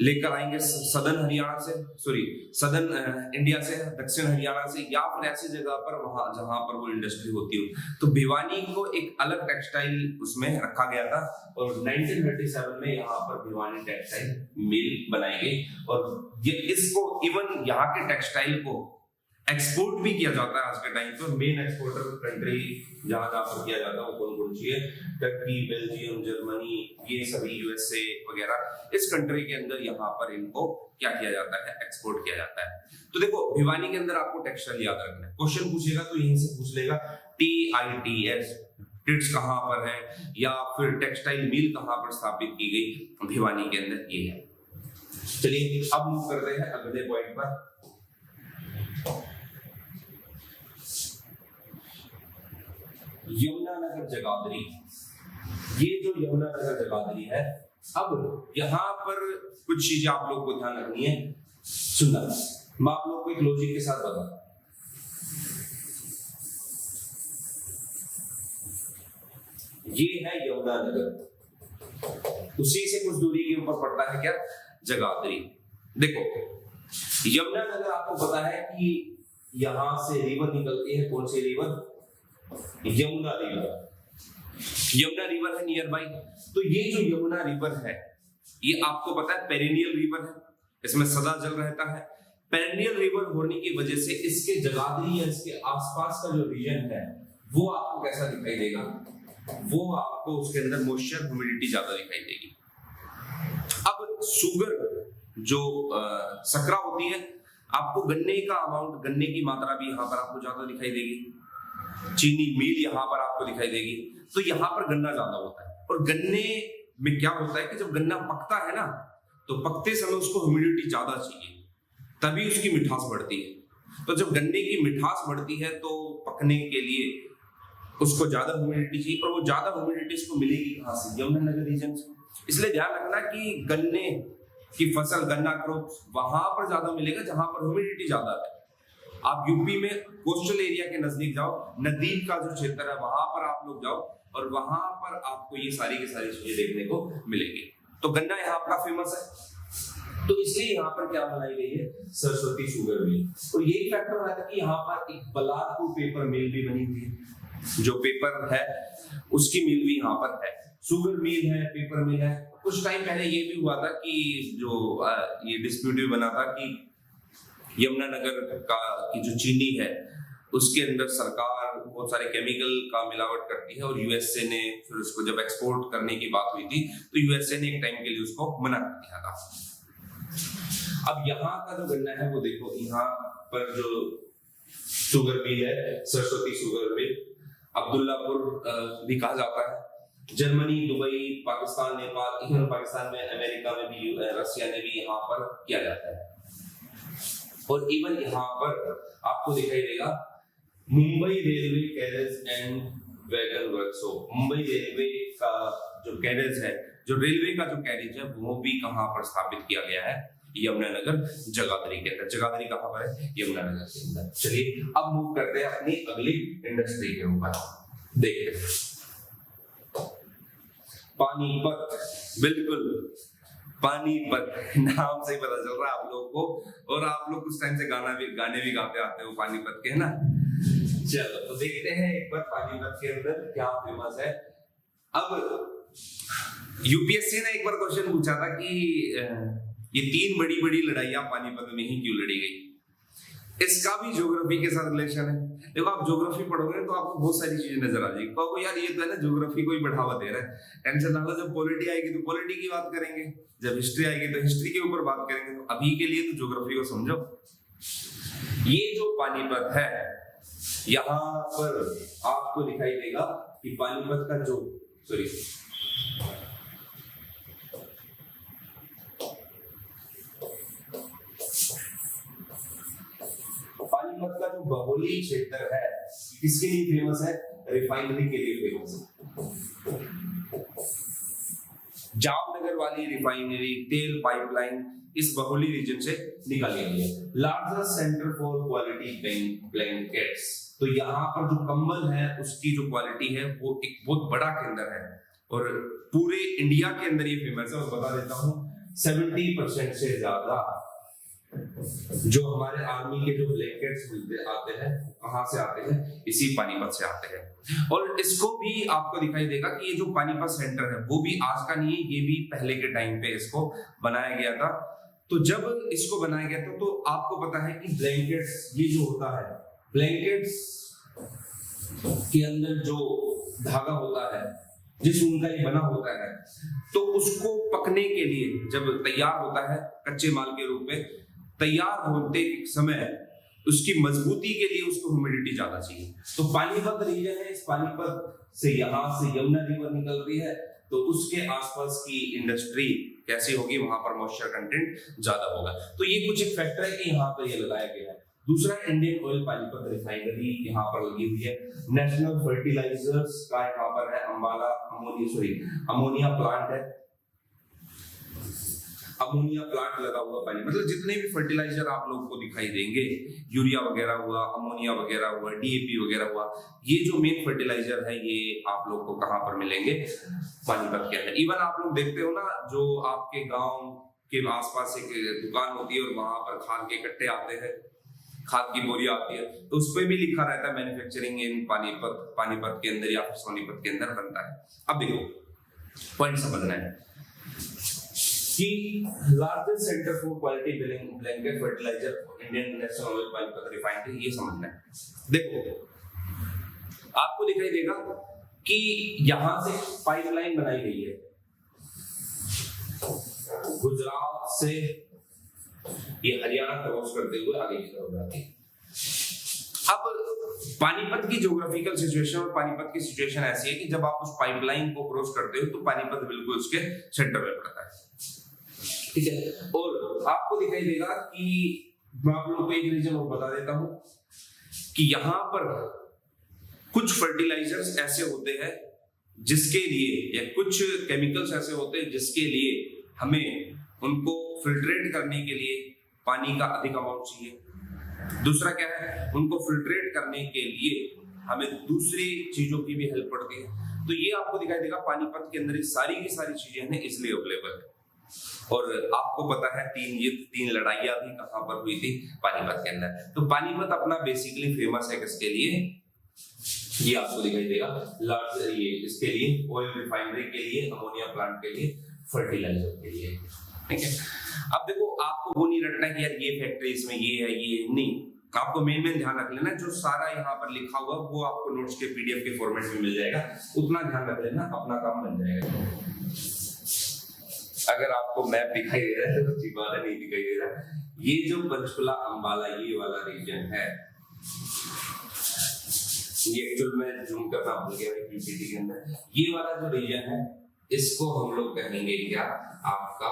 लेकर आएंगे सदर्न हरियाणा से, सदर्न इंडिया से, दक्षिण हरियाणा से, या फिर ऐसी जगह पर वहां जहां पर वो इंडस्ट्री होती हो। तो भिवानी को एक अलग टेक्सटाइल उसमें रखा गया था, और 1937 में यहाँ पर भिवानी टेक्सटाइल मिल बनाई गई, और ये इसको इवन यहाँ के टेक्सटाइल को एक्सपोर्ट भी किया जाता है आज के टाइम पे। मेन एक्सपोर्टर कंट्री जहां पर किया जाता है वो कौन कौन सी है, टर्की, बेल्जियम, जर्मनी, ये सभी USA वगैरह, इस कंट्री के अंदर यहाँ पर इनको क्या किया जाता है, एक्सपोर्ट किया जाता है। तो देखो भिवानी के अंदर आपको टेक्सटाइल याद रखना है, क्वेश्चन पूछेगा तो यहीं से पूछ लेगा TITS, टिट्स कहाँ पर है, या फिर टेक्सटाइल मिल कहाँ पर स्थापित की गई, भिवानी के अंदर ये है। चलिए अब मूव करते हैं अगले पॉइंट पर। यमुनानगर जगाधरी, ये जो यमुनानगर जगाधरी है, अब यहाँ पर कुछ चीजें आप लोग को ध्यान रखनी है, सुनना। मैं आप लोग को एक लॉजिक के साथ बताऊं, ये है यमुनानगर, उसी से कुछ दूरी के ऊपर पड़ता है क्या, जगाधरी। देखो यमुनानगर आपको पता है कि यहां से रिवर निकलती है, कौन सी river, Yamuna river. Yamuna river है नियर बाई। तो ये जो यमुना रिवर है ये आपको पता है पेरिनियल रिवर है, इसमें सदा जल रहता है। पेरिनियल रिवर होने की वजह से इसके जगाधरी या इसके आसपास का जो रीजन है वो आपको कैसा दिखाई देगा, वो आपको उसके अंदर मॉइस्चर, ह्यूमिडिटी ज्यादा दिखाई देगी। अब शुगर जो सकरा होती है, आपको गन्ने का अमाउंट, गन्ने की मात्रा भी यहाँ पर आपको ज्यादा दिखाई देगी। चीनी मिल यहाँ पर आपको दिखाई देगी। तो यहाँ पर गन्ना ज्यादा होता है, और गन्ने में क्या होता है कि जब गन्ना पकता है ना, तो पकते समय उसको ह्यूमिडिटी ज्यादा चाहिए, तभी उसकी मिठास बढ़ती है। तो जब गन्ने की मिठास बढ़ती है तो पकने के लिए उसको ज्यादा ह्यूमिडिटी चाहिए, और वो ज्यादा ह्यूमिडिटी उसको मिलेगी कहाँ से, यमुनानगर रीजन से। इसलिए ध्यान रखना कि गन्ने की फसल, गन्ना क्रॉप वहां पर ज्यादा मिलेगा जहां पर ह्यूमिडिटी ज्यादा है। आप यूपी में कोस्टल एरिया के नजदीक जाओ, नदी का जो क्षेत्र है वहां पर आप लोग जाओ, और वहां पर आपको ये सारी की सारी चीजें देखने को मिलेंगी। तो गन्ना यहाँ का फेमस है, तो इसलिए यहाँ पर क्या बनाई गई है, सरस्वती शुगर मिल। और यही फैक्टर रहा था कि यहाँ पर एक बलादपुर पेपर मिल भी बनी हुई है, जो पेपर है उसकी मिल भी यहाँ पर है, शुगर मिल है, पेपर मिल है। कुछ टाइम पहले ये भी हुआ था कि जो ये डिस्प्यूट भी बना था कि यमुनानगर का की जो चीनी है उसके अंदर सरकार बहुत सारे केमिकल का मिलावट करती है और यूएसए ने फिर उसको जब एक्सपोर्ट करने की बात हुई थी तो यूएसए ने एक टाइम के लिए उसको मना कर दिया था। अब यहाँ का जो गन्ना है वो देखो, यहाँ पर जो शुगर मिल है सरस्वती शुगर मिल, अब्दुल्लापुर भी कहा जाता है, Germany, Dubai, Pakistan, Nepal, even Pakistan में, अमेरिका में भी, रसिया ने भी यहाँ पर किया जाता है। और इवन यहाँ पर आपको दिखाई देगा Mumbai railway carriage and wagon workshop. Mumbai railway का जो कैरेज है, जो रेलवे का जो कैरेज है वो भी कहाँ पर स्थापित किया गया है, यमुनानगर जगाधरी के अंदर। जगाधरी कहाँ पर है, यमुनानगर के अंदर। चलिए अब मूव करते हैं अपनी अगली इंडस्ट्री के ऊपर, देखते हैं पानीपत। बिल्कुल पानीपत, नाम से ही पता चल रहा है आप लोग को, और आप लोग कुछ टाइम से गाने भी गाते आते हो पानीपत के, है ना। चलो तो देखते हैं एक बार पानीपत के अंदर क्या फेमस है। अब यूपीएससी ने एक बार क्वेश्चन पूछा था कि ये 3 बड़ी बड़ी लड़ाइयां पानीपत में ही क्यों लड़ी गई। इसका भी ज्योग्राफी के साथ रिलेशन है। देखो आप ज्योग्राफी पढ़ोगे तो आपको बहुत सारी चीजें नजर आ जाएगी, कहो यार ये तो है ना ज्योग्राफी को ही बढ़ावा दे रहा है। टेंशन ना लो, जब पॉलिटी आएगी तो पॉलिटी की बात करेंगे, जब हिस्ट्री आएगी तो हिस्ट्री के ऊपर बात करेंगे। तो अभी के लिए तो ज्योग्राफी को समझो। ये जो पानीपत है, यहाँ पर आपको दिखाई देगा कि पानीपत का जो पानीपत का जो बहोली क्षेत्र है किसके लिए फेमस है, रिफाइनरी के लिए फेमस है। जामनगर वाली रिफाइनरी, तेल पाइपलाइन इस बहोली रीजन से निकाली गई है। Largest centre for quality blankets, तो यहाँ पर जो कंबल है उसकी जो क्वालिटी है वो एक बहुत बड़ा केंद्र है और पूरे इंडिया के अंदर ये फेमस है। और बता देता हूँ 70% से ज्यादा जो हमारे आर्मी के जो ब्लैंकेट्स मिलते आते हैं कहाँ से आते हैं, इसी पानीपत से आते हैं। और इसको भी आपको दिखाई देगा कि ये जो पानीपत सेंटर है वो भी आज का नहीं है, ये भी पहले के टाइम पे इसको बनाया गया था। तो जब इसको बनाया गया था तो आपको पता है कि ब्लैंकेट्स, ये जो होता है ब्लैंकेट्स के अंदर जो धागा होता है जिस ऊन का ये बना होता है, तो उसको पकने के लिए जब तैयार होता है कच्चे माल के रूप में, तैयार होते समय उसकी मजबूती के लिए उसको ह्यूमिडिटी ज्यादा चाहिए। तो पानीपत रीजन है, इस पानीपत से यहाँ से यमुना रिवर निकल रही है, तो उसके आसपास की इंडस्ट्री कैसी होगी, वहां पर मॉइस्चर कंटेंट ज्यादा होगा। तो ये कुछ एक फैक्टर है कि यहाँ पर ये लगाया गया है। दूसरा, इंडियन ऑयल पानीपत रिफाइनरी यहाँ पर लगी हुई है। नेशनल फर्टिलाइजर्स का यहाँ पर है अम्बाला अमोनिया प्लांट है, अमोनिया प्लांट लगा हुआ पानी, मतलब जितने भी फर्टिलाइजर आप लोगों को दिखाई देंगे, यूरिया वगैरह हुआ, अमोनिया वगैरह हुआ, डीएपी वगैरह हुआ, ये जो मेन फर्टिलाइजर है ये आप लोग को कहाँ पर मिलेंगे, पानीपत के अंदर। इवन आप लोग देखते हो ना, जो आपके गांव के आसपास एक दुकान होती है और वहां पर खाद के कट्टे आते हैं, खाद की बोरिया आती है, तो उस पर भी लिखा रहता है मैन्युफैक्चरिंग इन पानीपत के अंदर या फिर सोनीपत के अंदर बनता है। अब देखो पॉइंट समझना है कि largest centre for quality blanket fertilizer Indian national oil Panipat refinery, ये समझना है। देखो आपको दिखाई देगा कि यहां से पाइपलाइन बनाई गई है गुजरात से, ये हरियाणा क्रॉस करते हुए आगे की तरफ जाती है। अब पानीपत की ज्योग्राफिकल सिचुएशन और पानीपत की सिचुएशन ऐसी है कि जब आप उस पाइपलाइन को क्रॉस करते हो तो पानीपत बिल्कुल उसके सेंटर में पड़ता है, ठीक है। और आपको दिखाई देगा कि मैं आप लोगों को एक रीजन और बता देता हूं कि यहां पर कुछ फर्टिलाइजर्स ऐसे होते हैं जिसके लिए, या कुछ केमिकल्स ऐसे होते हैं जिसके लिए हमें उनको फिल्ट्रेट करने के लिए पानी का अधिक अमाउंट चाहिए। दूसरा क्या है, उनको फिल्ट्रेट करने के लिए हमें दूसरी चीजों की भी हेल्प पड़ती है। तो ये आपको दिखाई देगा पानीपत के अंदर सारी की सारी चीजें हैं इसलिए अवेलेबल है। और आपको पता है 3 लड़ाइयां भी कहां पर हुई थी, पानीपत के अंदर। तो पानीपत अपना बेसिकली फेमस है किसके लिए, ये आपको दिखाई देगा लार्ज, ये इसके लिए ऑयल रिफाइनरी के लिए, अमोनिया प्लांट के लिए, फर्टिलाइजर के लिए, ठीक है। अब देखो आपको वो नहीं रटना कि यार ये फैक्ट्री इसमें ये है ये नहीं, आपको मेन ध्यान रख लेना, जो सारा यहाँ पर लिखा हुआ वो आपको नोट्स के पीडीएफ के फॉर्मेट में मिल जाएगा, उतना ध्यान रख लेना, अपना काम बन जाएगा। अगर आपको मैप दिखाई दे रहा है तो चिबाला नहीं दिखाई दे रहा, ये जो पंचकुला अंबाला ये वाला रीजन है, ये एक्चुअल में जूम करना भूल गया पीपीटी के अंदर, ये वाला जो रीजन है इसको हम लोग कहेंगे क्या, आपका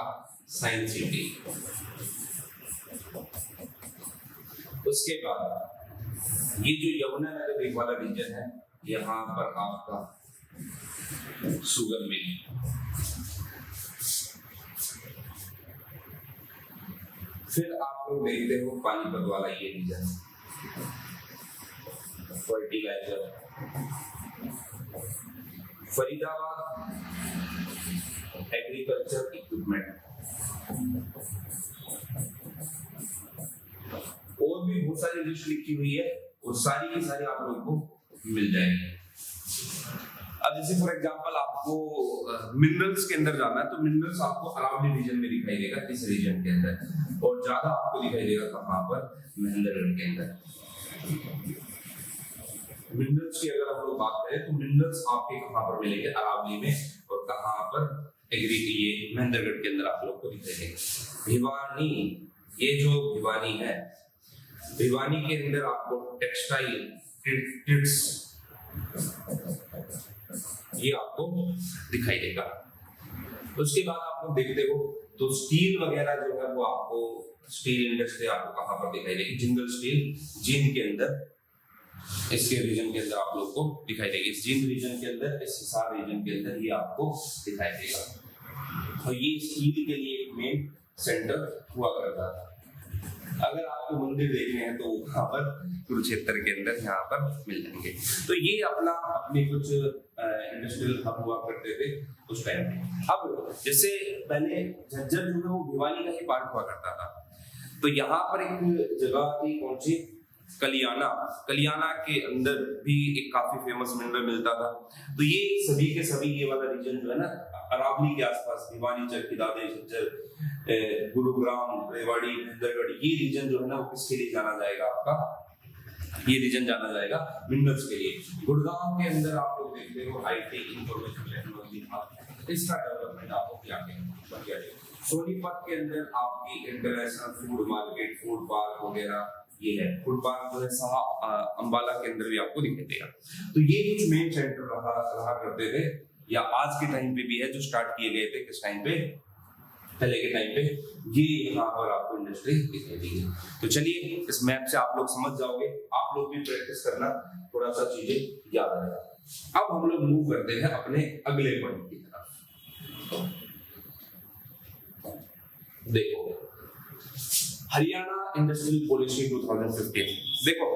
साइंस सिटी। उसके बाद ये जो यमुनानगर वाला रीजन है, यहाँ पर आपका शुगर मिल, फिर आप लोग देखते हो पानीपत वाला ये region, fertilizer, Faridabad agriculture equipment, और भी बहुत सारी लिस्ट लिखी हुई है, वो सारी की सारी आप लोगों को मिल जाएगी। अब जैसे फॉर एग्जांपल आपको मिनरल्स के अंदर जाना है, तो मिनरल्स आपको अरावली रीजन में दिखाई देगा, इस रीजन के अंदर, और ज्यादा आपको दिखाई देगा कहां पर, महेंद्रगढ़ के अंदर। मिनरल्स की अगर हम लोग बात करें तो मिनरल्स आपके कहां पर मिलेंगे, अरावली में, और कहां पर, एग्री ये महेंद्रगढ़ के अंदर आप लोग को दिखाई देगा। भिवानी, ये जो भिवानी है, भिवानी के अंदर आपको टेक्सटाइल ट्रिट्स ये आपको दिखाई देगा। उसके बाद आप लोग देखते हो तो स्टील वगैरह जो है वो आपको, स्टील इंडस्ट्री आपको कहां पर दिखाई देगी, जिंदल स्टील जींद के अंदर, इसके रीजन के अंदर आप लोग को दिखाई देगी, इस जींद रीजन के अंदर, इस हिसार रीजन के अंदर ये आपको दिखाई देगा। और ये स्टील के लिए एक मेन सेंटर हुआ करता था। अगर आपको मंदिर देखने हैं तो वहां पर कुरुक्षेत्र के अंदर यहाँ पर मिल जाएंगे। तो ये अपना अपने कुछ इंडस्ट्रियल हब हुआ करते थे उस टाइम पे। अब जैसे पहले झज्जर जो है वो भिवानी का ही पार्ट हुआ करता था, तो यहाँ पर एक जगह थी कौन सी, कलियाना, कलियाना के अंदर भी एक काफी फेमस मिनरल मिलता था। तो ये सभी के सभी ये वाला रीजन जो है ना, अरावली के आसपास, भिवानी, चरखी दादरी, झज्जर, गुरुग्राम, रेवाड़ी, महेंद्रगढ़, ये रीजन जो है ना वो किसके लिए जाना जाएगा, आपका ये रीजन जाना जाएगा मिनरल्स के लिए। गुड़गांव के अंदर आप लोग देखते हो आईटी, इंफॉर्मेशन टेक्नोलॉजी, इसका डेवलपमेंट आपको क्या किया। सोनीपत के अंदर आपकी international food market, food park वगैरह ये है, फूड पार्क जो है अंबाला के अंदर भी आपको दिखाई देगा। तो ये कुछ मेन सेंटर रहा करते थे, या आज के टाइम पे भी है, जो स्टार्ट किए गए थे किस टाइम पे, पहले के टाइम पे, ये यहाँ पर आपको इंडस्ट्री दिखाई देगी। तो चलिए इस मैप से आप लोग समझ जाओगे, आप लोग भी प्रैक्टिस करना, थोड़ा सा चीजें याद रहेगा। अब हम लोग मूव करते हैं अपने अगले पॉइंट की तरफ। देखो हरियाणा इंडस्ट्रियल पॉलिसी 2015। देखो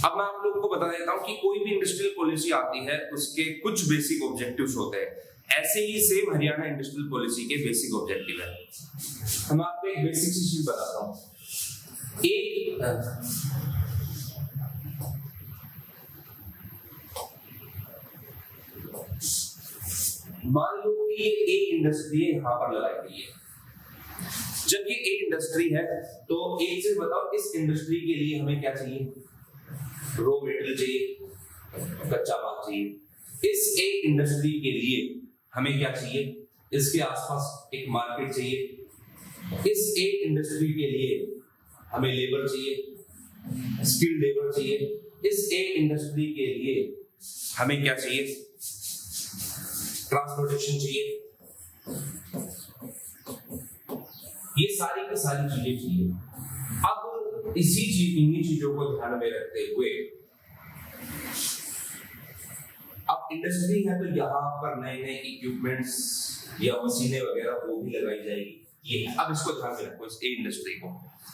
अब मैं आप लोगों को बता देता हूं कि कोई भी इंडस्ट्रियल पॉलिसी आती है उसके कुछ बेसिक ऑब्जेक्टिव्स होते हैं, ऐसे ही सेम हरियाणा इंडस्ट्रियल पॉलिसी के बेसिक ऑब्जेक्टिव है। हम आपको एक बेसिक चीज बताता हूं। एक मान लो कि ये एक इंडस्ट्री है, यहां पर लगाई गई है। जब ये एक इंडस्ट्री है तो एक चीज बताओ, इस इंडस्ट्री के लिए हमें क्या चाहिए, रॉ मटेरियल चाहिए, कच्चा माल चाहिए। इस एक इंडस्ट्री के लिए हमें क्या चाहिए, इसके आसपास एक मार्केट चाहिए। इस एक इंडस्ट्री के लिए हमें लेबर चाहिए, स्किल्ड लेबर चाहिए। इस एक इंडस्ट्री के लिए हमें क्या चाहिए, ट्रांसपोर्टेशन चाहिए। ये सारी की सारी चीजें चाहिए। अब इन्हीं चीजों को ध्यान में रखते हुए, अब इंडस्ट्री है तो यहाँ पर नए नए इक्विपमेंट्स या मशीनें वगैरह वो भी लगाई जाएगी। ये अब इसको ध्यान में रखो, इस इंडस्ट्री को।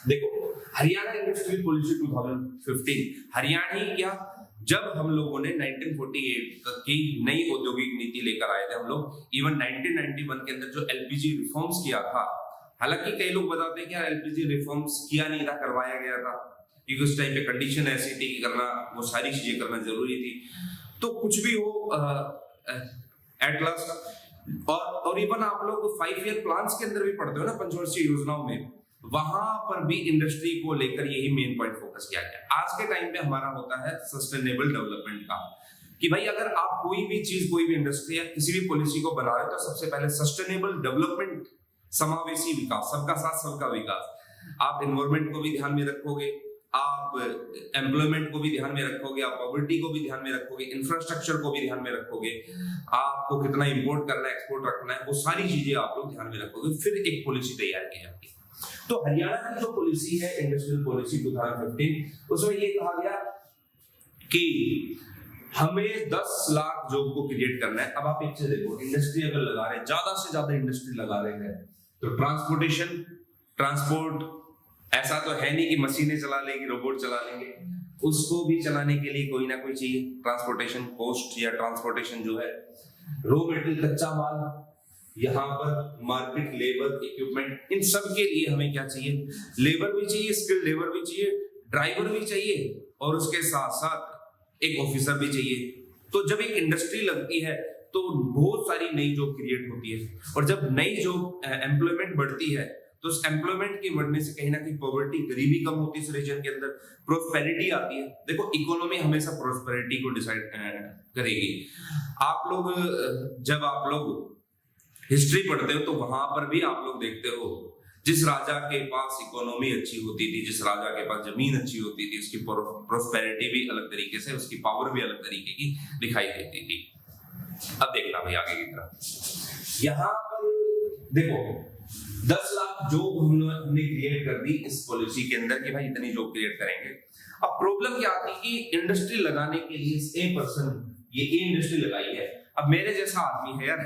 देखो हरियाणा इंडस्ट्रियल पॉलिसी 2015, हरियाणा ही क्या, जब हम लोगों ने 1948 की नई औद्योगिक नीति लेकर आए थे हम लोग, इवन 1991 के अंदर जो एलपीजी रिफॉर्म्स किया था, हालांकि कई लोग बताते हैं कि यार एलपीजी रिफॉर्म्स किया नहीं था, करवाया गया था, क्योंकि उस टाइम पे कंडीशन ऐसी थी कि करना, वो सारी चीजें करना जरूरी थी। तो कुछ भी हो एट लास्ट, और इवन आप लोग 5 ईयर प्लान्स के अंदर भी पढ़ते हो ना पंचवर्षीय योजनाओं में, वहां पर भी इंडस्ट्री को लेकर यही मेन पॉइंट फोकस किया गया। आज के टाइम पे हमारा होता है सस्टेनेबल डेवलपमेंट का, कि भाई अगर आप कोई भी चीज, कोई भी इंडस्ट्री या किसी भी पॉलिसी को बना रहे हो तो सबसे पहले सस्टेनेबल डेवलपमेंट, समावेशी विकास, सबका साथ सबका विकास। आप एनवायरमेंट को भी ध्यान में रखोगे, आप एम्प्लॉयमेंट को भी ध्यान में रखोगे, आप पॉवर्टी को भी ध्यान में रखोगे, इंफ्रास्ट्रक्चर को भी ध्यान में रखोगे, आपको कितना इंपोर्ट करना है, एक्सपोर्ट रखना है, वो सारी चीजें आप लोग ध्यान में रखोगे, फिर एक पॉलिसी तैयार की जाती है। तो हरियाणा की जो पॉलिसी है, इंडस्ट्रियल पॉलिसी 2015, उसमें ये कहा गया कि हमें 10 लाख जॉब को क्रिएट करना है। अब आप एक चीज देखो, इंडस्ट्री अगर लगा रहे हैं, ज्यादा से ज्यादा इंडस्ट्री लगा रहे हैं, तो ट्रांसपोर्ट ऐसा तो है नहीं कि मशीनें चला लेंगे, रोबोट चला लेंगे, उसको भी चलाने के लिए कोई ना कोई चाहिए। ट्रांसपोर्टेशन कॉस्ट या ट्रांसपोर्टेशन जो है, रॉ मटेरियल, कच्चा माल, यहाँ पर मार्केट, लेबर, इक्विपमेंट, इन सब के लिए हमें क्या चाहिए? लेबर भी चाहिए, स्किल्ड लेबर भी चाहिए, ड्राइवर भी चाहिए, और उसके साथ साथ एक ऑफिसर भी चाहिए। तो जब एक इंडस्ट्री लगती है तो बहुत सारी नई जॉब क्रिएट होती है, और जब नई जॉब, एम्प्लॉयमेंट बढ़ती है, तो उस एम्प्लॉयमेंट के बढ़ने से कहीं ना कहीं पॉवर्टी, गरीबी कम होती है इस रीजन के अंदर, प्रोस्पेरिटी आती है। देखो, इकोनॉमी हमेशा प्रोस्पेरिटी को डिसाइड करेगी। आप लोग, जब आप लोग हिस्ट्री पढ़ते हो तो वहां पर भी आप लोग देखते हो, जिस राजा के पास इकोनॉमी अच्छी होती थी, जिस राजा के पास जमीन अच्छी होती थी, उसकी प्रोस्पेरिटी भी अलग तरीके से, उसकी पावर भी अलग तरीके की दिखाई देती थी। अब देखना भाई आगे की तरफ, यहाँ पर देखो 10 लाख जॉब हमने क्रिएट कर दी इस पॉलिसी के अंदर, कि भाई इतनी जॉब क्रिएट करेंगे। अब प्रॉब्लम क्या आती है कि इंडस्ट्री लगाने के लिए ए पर्सन, ये इंडस्ट्री लगाई है, अब मेरे जैसा आदमी है यार,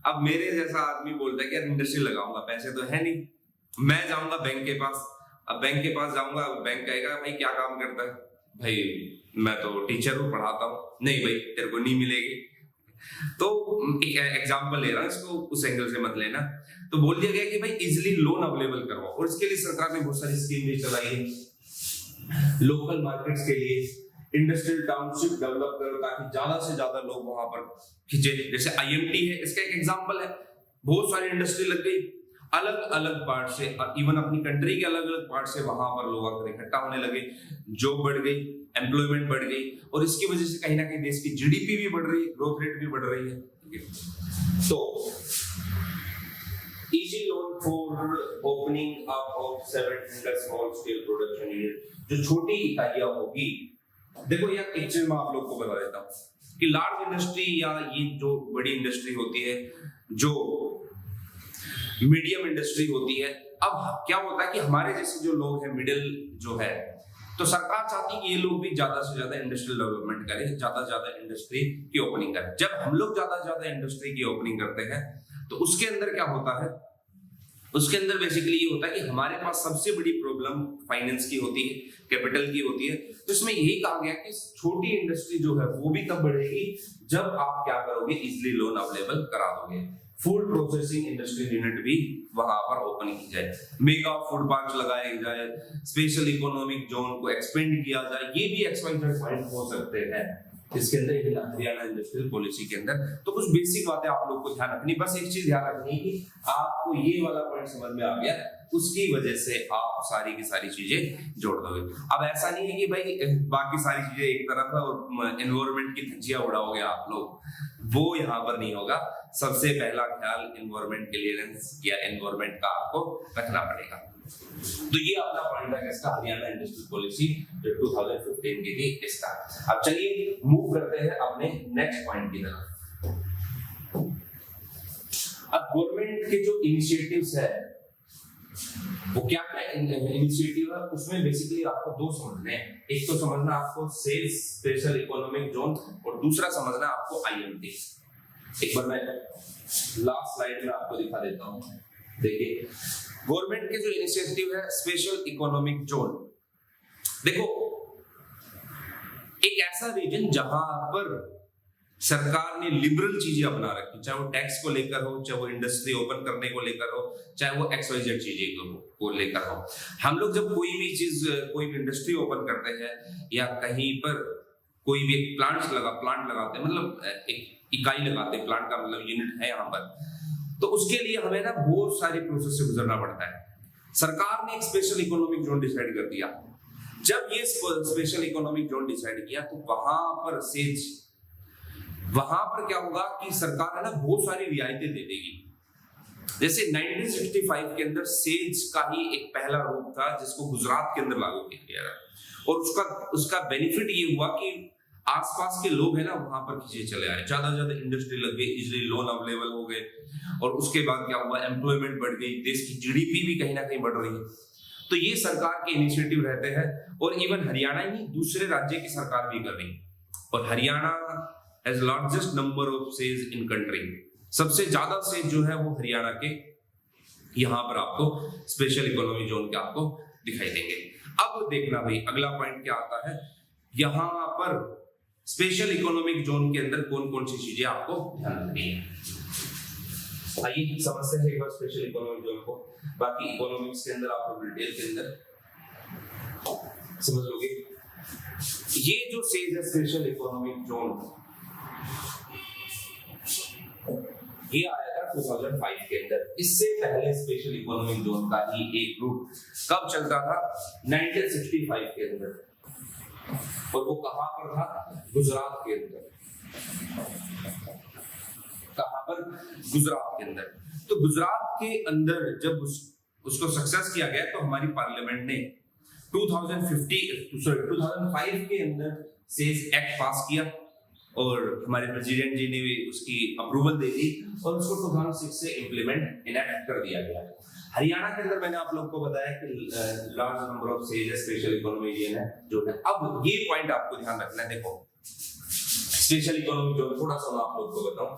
अब मेरे जैसा आदमी बोलता है कि यार इंडस्ट्री लगाऊंगा, पैसे तो है नहीं, मैं जाऊंगा बैंक के पास। अब बैंक के पास जाऊंगा, बैंक कहेगा भाई क्या काम करता है? भाई मैं तो टीचर हूँ, पढ़ाता हूँ। नहीं भाई, तेरे को नहीं मिलेगी। तो एक एग्जांपल ले रहा हूं, इसको उस एंगल से मत लेना। तो बोल दिया गया कि भाई इजिली लोन अवेलेबल करवाओ, और इसके लिए सरकार ने बहुत सारी स्कीम भी चलाई है। लोकल मार्केट्स के लिए इंडस्ट्रियल टाउनशिप डेवलप करो, ताकि ज्यादा से ज्यादा लोग वहां पर खिंचे। जैसे आईएमटी है, इसका एक एग्जांपल है। बहुत सारी इंडस्ट्री लग गई अलग अलग पार्ट से, इवन अपनी कंट्री के अलग अलग पार्ट से, वहां पर लोग आकर इकट्ठा होने लगे, जॉब बढ़ गई, एम्प्लॉयमेंट बढ़ गई, और इसकी वजह से कहीं ना कहीं देश की जीडीपी भी बढ़ रही है, ग्रोथ रेट भी बढ़ रही है। तो easy loan for opening up of 700 small scale production unit, जो छोटी इकाइयां होगी। देखो यार, एक चीज मैं आप लोग को बता देता हूँ कि लार्ज इंडस्ट्री या ये जो बड़ी इंडस्ट्री होती है, जो मीडियम इंडस्ट्री होती है, अब क्या होता है कि हमारे जैसे जो लोग हैं, मिडिल जो है, तो सरकार चाहती है कि ये लोग भी ज्यादा से ज्यादा इंडस्ट्रियल डेवलपमेंट करें, ज्यादा से ज्यादा इंडस्ट्री की ओपनिंग करें। जब हम लोग ज्यादा से ज्यादा इंडस्ट्री की ओपनिंग करते हैं, तो उसके अंदर क्या होता है, उसके अंदर बेसिकली ये होता है कि हमारे पास सबसे बड़ी प्रॉब्लम फाइनेंस की होती है, कैपिटल की होती है। तो इसमें यही कहा गया कि छोटी इंडस्ट्री जो है वो भी तब बढ़ेगी जब आप क्या करोगे, इजिली लोन अवेलेबल करा दोगे। फूड प्रोसेसिंग इंडस्ट्रियल यूनिट भी वहां पर ओपन की जाए, मेगा फूड पार्क लगाए जाए, स्पेशल इकोनॉमिक जोन को एक्सपेंड किया जाए, ये भी एक्सपाइटेड पॉइंट हो सकते हैं इसके अंदर, हरियाणा इंडस्ट्रियल पॉलिसी के अंदर। तो कुछ बेसिक बातें आप लोग को ध्यान रखनी, बस एक चीज ध्यान रखनी कि आपको ये वाला पॉइंट समझ में आ गया, उसकी वजह से आप सारी की सारी चीजें जोड़ दोगे। अब ऐसा नहीं है कि भाई बाकी सारी चीजें एक तरफ है और एनवायरमेंट की धज्जियां उड़ाओगे आप लोग, वो यहाँ पर नहीं होगा। सबसे पहला ख्याल एनवायरमेंट क्लियरेंस या एनवायरमेंट का आपको रखना पड़ेगा। तो ये अपना पॉइंट है इसका, हरियाणा इंडस्ट्रियल पॉलिसी जो 2015 की थी इसका। अब चलिए मूव करते हैं अपने नेक्स्ट पॉइंट की तरफ। अब गवर्नमेंट के जो इनिशिएटिव्स है वो क्या क्या इनिशिएटिव है, उसमें बेसिकली आपको दो समझने हैं। एक तो समझना आपको सेल्स स्पेशल इकोनॉमिक जोन, और दूसरा समझना आपको आईएमटी। एक बार मैं लास्ट स्लाइड में आपको दिखा देता हूं। देखिए, गवर्नमेंट के जो इनिशिएटिव है स्पेशल इकोनॉमिक जोन, देखो एक ऐसा रीजन जहां पर सरकार ने लिबरल चीजें अपना रखी, चाहे वो टैक्स को लेकर हो, चाहे वो इंडस्ट्री ओपन करने को लेकर हो, चाहे वो XYZ चीजें को लेकर हो। हम लोग जब कोई भी चीज, कोई भी इंडस्ट्री ओपन करते हैं या कहीं पर कोई भी प्लांट लगाते हैं, मतलब एक इकाई लगाते हैं, प्लांट का मतलब यूनिट है यहाँ पर, तो उसके लिए हमें ना बहुत सारी प्रोसेस से गुजरना पड़ता है। सरकार ने एक स्पेशल इकोनॉमिक जोन डिसाइड कर दिया। जब ये स्पेशल इकोनॉमिक जोन डिसाइड किया तो वहां पर क्या होगा कि सरकार है ना बहुत सारी रियायतें दे देगी। जैसे 1965 के अंदर सेज का ही एक पहला रूप था जिसको गुजरात के अंदर लागू किया गया और उसका बेनिफिट ये हुआ कि आसपास के लोग है ना वहां पर खींचे चले आए, ज्यादा ज्यादा इंडस्ट्री लग गई, इजिली लोन अवेलेबल हो गए और उसके बाद क्या हुआ, एम्प्लॉयमेंट बढ़ गई, देश की जीडीपी भी कहीं ना कहीं बढ़ रही है। तो ये सरकार के इनिशिएटिव रहते हैं और इवन हरियाणा ही दूसरे राज्य की सरकार भी कर रही है। और Haryana has largest number of says in country, सबसे ज्यादा सेज जो है वो हरियाणा के यहाँ पर आपको स्पेशल इकोनॉमी जोन के आपको दिखाई देंगे। अब देखना भाई अगला पॉइंट क्या आता है, यहाँ पर स्पेशल इकोनॉमिक जोन के अंदर कौन कौन सी चीजें आपको ध्यान रखनी है। आइए समझते हैं एक बार स्पेशल इकोनॉमिक जोन को। बाकी इकोनॉमिक्स के अंदर आप लोग डिटेल के अंदर समझ लोगे। ये जो सेज है स्पेशल इकोनॉमिक जोन, ये आया था 2005 के अंदर। इससे पहले स्पेशल इकोनॉमिक जोन का ही एक रूप कब चलता था, 1965 के अंदर, और वो कहां पर था, गुजरात के अंदर। कहां पर, गुजरात के अंदर। तो गुजरात के अंदर जब उसको सक्सेस किया गया तो हमारी पार्लियामेंट ने 2005 के अंदर सेज एक्ट पास किया और हमारे प्रेसिडेंट जी ने भी उसकी अप्रूवल दे दी और उसको 2006 से इम्प्लीमेंट इनैक्ट कर दिया गया। हरियाणा के अंदर मैंने आप लोग को बताया कि large number of says special economy है जो है। अब ये पॉइंट आपको ध्यान रखना है। देखो स्पेशल इकोनॉमी जोन थोड़ा सा मैं आप लोग को बताऊं,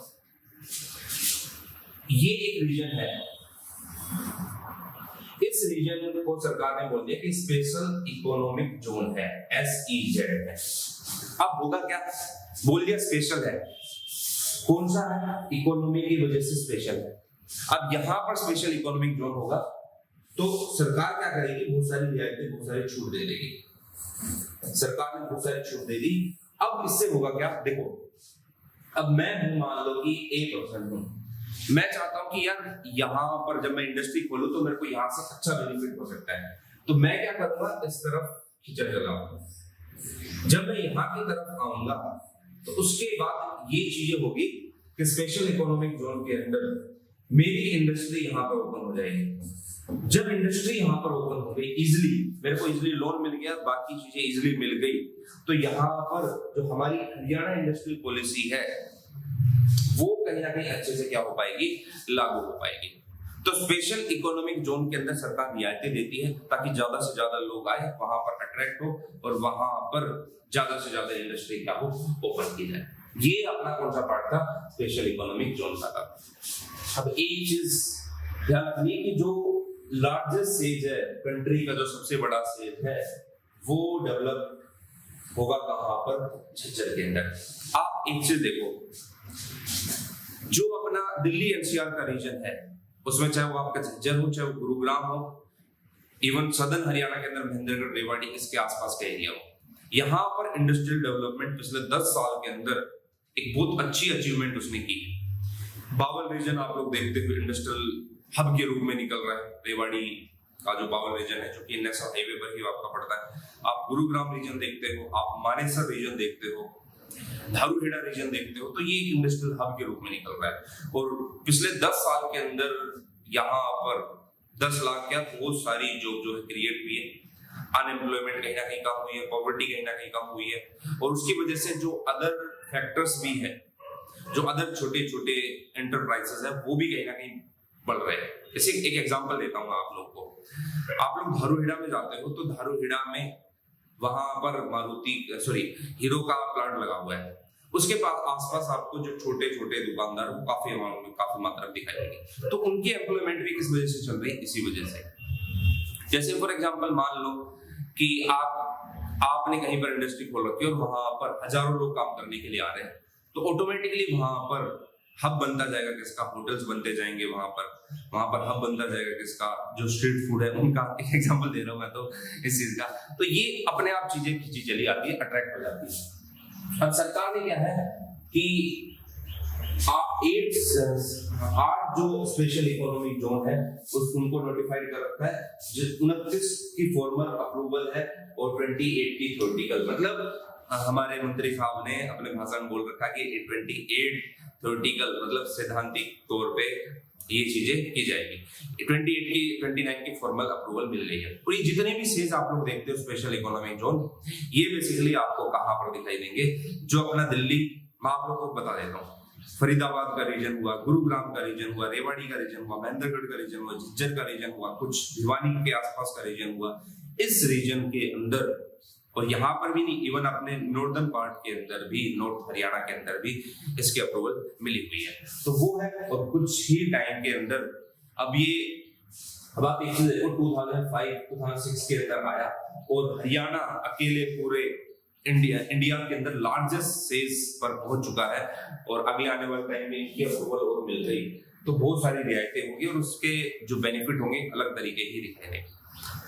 ये एक रीजन है, इस रीजन को सरकार ने बोल दिया कि स्पेशल इकोनॉमिक जोन है, SEZ है। अब होगा क्या, बोल दिया स्पेशल है, कौन सा है, इकोनॉमी की वजह से स्पेशल है। अब यहां पर स्पेशल इकोनॉमिक जोन होगा तो सरकार क्या करेगी, बहुत सारी रियायतें, बहुत सारी छूट दे देगी। सरकार ने बहुत सारी छूट दे दी। अब इससे होगा क्या, देखो अब मैं हूं, मान लो कि एक पर्सन हूं, मैं चाहता हूं कि यार यहां पर जब मैं इंडस्ट्री खोलूं तो मेरे को यहां से अच्छा बेनिफिट हो सकता है, तो मैं क्या करूंगा, इस तरफ खींचा चलाऊंगा। जब मैं यहां की तरफ आऊंगा तो उसके बाद ये चीजें होगी कि स्पेशल इकोनॉमिक जोन के अंदर मेरी इंडस्ट्री यहां पर ओपन हो जाएगी। जब इंडस्ट्री यहां पर ओपन हो गई, इजिली मेरे को इजिली लोन मिल गया, बाकी चीजें इजिली मिल गई, तो यहां पर जो हमारी हरियाणा इंडस्ट्रियल पॉलिसी है वो कहीं ना कहीं अच्छे से क्या हो पाएगी, लागू हो पाएगी। तो स्पेशल इकोनॉमिक जोन के अंदर सरकार रियायतें देती है ताकि ज्यादा से ज्यादा लोग आए, वहां पर अट्रैक्ट हो और वहां पर ज्यादा से ज्यादा इंडस्ट्री क्या हो, ओपन की जाए। ये अपना कौन सा पार्ट था, स्पेशल इकोनॉमिक जोन का था। अब एक चीज ध्यान रखनी कि जो लार्जेस्ट सेज है, कंट्री का जो सबसे बड़ा सेज है, वो डेवलप होगा कहां पर, झज्जर के अंदर। आप एक चीज देखो, जो अपना दिल्ली NCR का रीजन है उसमें चाहे वो आपका झज्जर हो, चाहे वो गुरुग्राम हो, इवन सदर्न हरियाणा के अंदर महेंद्रगढ़, रेवाड़ी, इसके आसपास का एरिया हो, यहाँ पर इंडस्ट्रियल डेवलपमेंट पिछले 10 साल के अंदर एक बहुत अच्छी अचीवमेंट उसने की। बावल रीजन आप लोग देखते हुए इंडस्ट्रियल हब के रूप में निकल रहा है। रेवाड़ी का जो बावल रीजन है जो कि नेशनल हाईवे पर ही आपका पड़ता है, आप गुरुग्राम रीजन देखते हो, आप मानेसर रीजन देखते हो, धारूहेड़ा रीजन देखते हो, तो ये एक इंडस्ट्रियल हब के रूप में निकल रहा है। और पिछले 10 साल के अंदर यहाँ पर 10 लाख क्या बहुत सारी जॉब जो है क्रिएट हुई है, अनएम्प्लॉयमेंट कहीं ना कहीं कम हुई है, पॉवर्टी कहीं ना कहीं कम हुई है, और उसकी वजह से जो अदर फैक्टर्स भी है, जो अदर छोटे छोटे एंटरप्राइजेस है, वो भी कहीं ना कहीं बढ़ रहे हैं। जैसे एक एग्जांपल देता हूँ आप लोग को, आप लोग धारूहेड़ा में जाते हो तो धारूहेड़ा में वहां पर हीरो का प्लांट लगा हुआ है, उसके पास आसपास आपको जो छोटे छोटे दुकानदार वो काफी मात्रा में दिखाई देंगे। तो उनकी एम्प्लॉयमेंट भी किस वजह से चल रही है, इसी वजह से। जैसे फॉर एग्जांपल मान लो कि आपने कहीं पर इंडस्ट्री खोल रखी है और वहां पर हजारों लोग काम करने के लिए आ रहे हैं, तो ऑटोमेटिकली वहां पर हब बनता जाएगा किसका, होटल्स बनते जाएंगे, वहां पर हब बनता जाएगा किसका, जो स्ट्रीट फूड है उनका। एक एग्जांपल दे रहा हूं मैं तो इस चीज का। तो ये अपने आप चीजें खींची चली आती है, अट्रैक्ट हो जाती है। अब सरकार ने क्या है कि आठ जो स्पेशल इकोनॉमिक जोन है उनको नोटिफाइड कर रखा है, 29 की फॉर्मल अप्रूवल है और 28 की थ्योरेटिकल। मतलब हमारे मंत्री साहब ने अपने भाषण में बोल रखा कि 28 थ्योरेटिकल मतलब सैद्धांतिक तौर पे ये चीजें की जाएगी। 29 की फॉर्मल अप्रूवल मिल गई है। और ये जितने भी सेज आप लोग देखते हो स्पेशल इकोनॉमिक जोन, ये बेसिकली आपको कहां पर दिखाई देंगे, जो अपना दिल्ली, मैं आप लोग को बता देता हूँ, फरीदाबाद का रीजन हुआ, गुरुग्राम का रीजन हुआ, रेवाड़ी का रीजन हुआ, महेंद्रगढ़ का रीजन हुआ, झज्जर का रीजन हुआ, कुछ भिवानी के आसपास का रीजन हुआ। इस रीजन के अंदर, और यहाँ पर भी नहीं, इवन अपने नॉर्दर्न पार्ट के अंदर भी, नॉर्थ हरियाणा के अंदर भी इसकी अप्रूवल मिली हुई है। तो वो है, और कुछ ही टाइम के अंदर अब आप एक चीज देखो, 2005-2006 के अंदर आया और हरियाणा अकेले पूरे इंडिया के अंदर लार्जेस्ट सेज पर पहुंच चुका है। और अगले आने वाले टाइम में इनकी अप्रूवल और मिल गई तो बहुत सारी रियायतें होंगी और उसके जो बेनिफिट होंगे अलग तरीके ही दिखेंगे।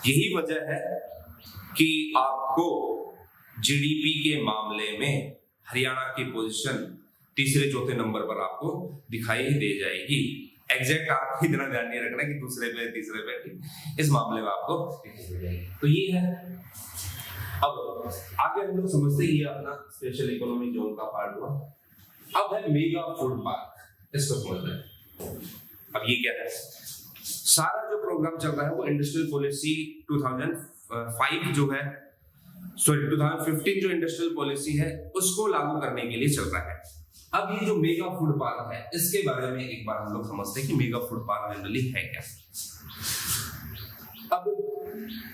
यही वजह है कि आपको जीडीपी के मामले में हरियाणा की पोजीशन तीसरे चौथे नंबर पर आपको दिखाई दे जाएगी। एग्जैक्ट आपको इतना ध्यान नहीं रखना कि दूसरे पे तीसरे पे, इस मामले में आपको दिखाई दे जाएगी। तो ये है। अब आगे हम लोग समझते ही अपना स्पेशल इकोनॉमिक जोन का पार्ट हुआ। अब है मेगा फूड पार्क, इसको समझना है। अब ये क्या है, सारा जो प्रोग्राम चल रहा है वो इंडस्ट्रियल पॉलिसी 2005 जो है, 2015 जो इंडस्ट्रियल पॉलिसी है उसको लागू करने के लिए चल रहा है। अब ये जो मेगा फूड पार्क है, इसके बारे में एक बार हम लोग समझते हैं कि मेगा फूड पार्क जनरली है क्या। अब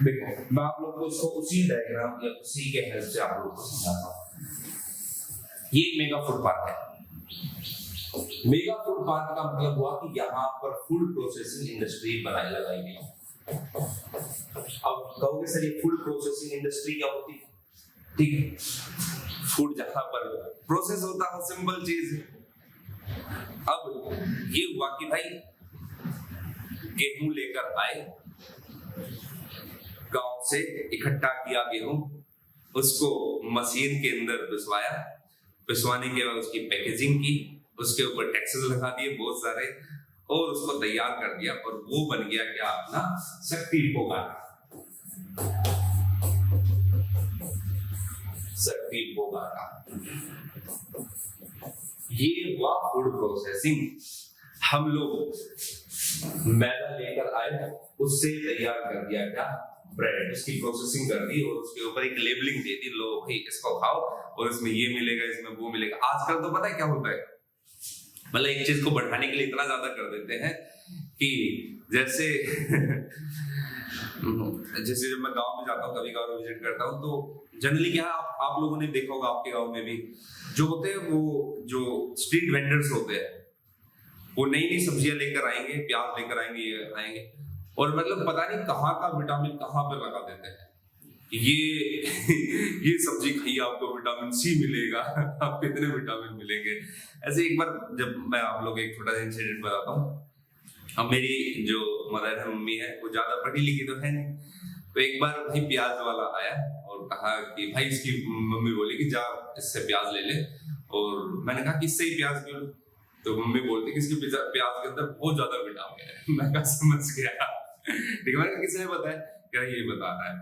देखो, मैं आप लोग को इसको उसी डायग्राम या उसी के हेल्प से आप लोग को समझाता हूं। ये एक मेगा फूड पार्क है। मेगा फूड पार्क का मतलब हुआ कि यहाँ पर फूड प्रोसेसिंग इंडस्ट्री लगाई गई। अब कहोगे सर ये फूड प्रोसेसिंग इंडस्ट्री क्या होती है? ठीक, फूड जहां पर प्रोसेस होता है, सिंपल चीज। अब ये हुआ कि भाई गेहूं लेकर आए, गांव से इकट्ठा किया गेहूं, उसको मशीन के अंदर पिसवाया, पिसवाने के बाद उसकी पैकेजिंग की, उसके ऊपर टैक्सेस लगा दिए बहुत सारे और उसको तैयार कर दिया और वो बन गया क्या, अपना शक्ति पोगाटा। शक्ति पोगाटा ये हुआ फूड प्रोसेसिंग। हम लोग मैदा लेकर आए, उससे तैयार कर दिया क्या, ब्रेड, उसकी प्रोसेसिंग कर दी और उसके ऊपर एक लेबलिंग दे दी, लो भाई इसको खाओ और इसमें ये मिलेगा, इसमें वो मिलेगा। आजकल तो पता है क्या होता है, मतलब एक चीज को बढ़ाने के लिए इतना ज्यादा कर देते हैं कि जैसे जब मैं गांव में जाता हूँ, कभी कभार विजिट करता हूँ, तो जनरली क्या है, आप लोगों ने देखा होगा आपके गांव में भी जो होते हैं, वो जो स्ट्रीट वेंडर्स होते हैं, वो नई नई सब्जियां लेकर आएंगे, प्याज लेकर आएंगे और मतलब पता नहीं कहाँ का विटामिन कहाँ पर लगा देते हैं। ये सब्जी खाइए, आपको विटामिन सी मिलेगा, आपको इतने विटामिन मिलेंगे। ऐसे एक बार जब मैं आप लोग एक छोटा सा इंसिडेंट बताता हूँ। अब मेरी जो मदर है, मम्मी है, वो ज्यादा पढ़ी लिखी तो है नहीं, तो एक बार भाई प्याज वाला आया और कहा कि भाई, इसकी मम्मी बोली कि जा इससे प्याज ले ले, और मैंने कहा कि इससे ही प्याज क्यों? तो मम्मी बोलती कि इसके प्याज के अंदर बहुत ज्यादा विटामिन है। मैं कहा समझ गया, ठीक है, मैंने किसने बताया, क्या ये बता रहा है।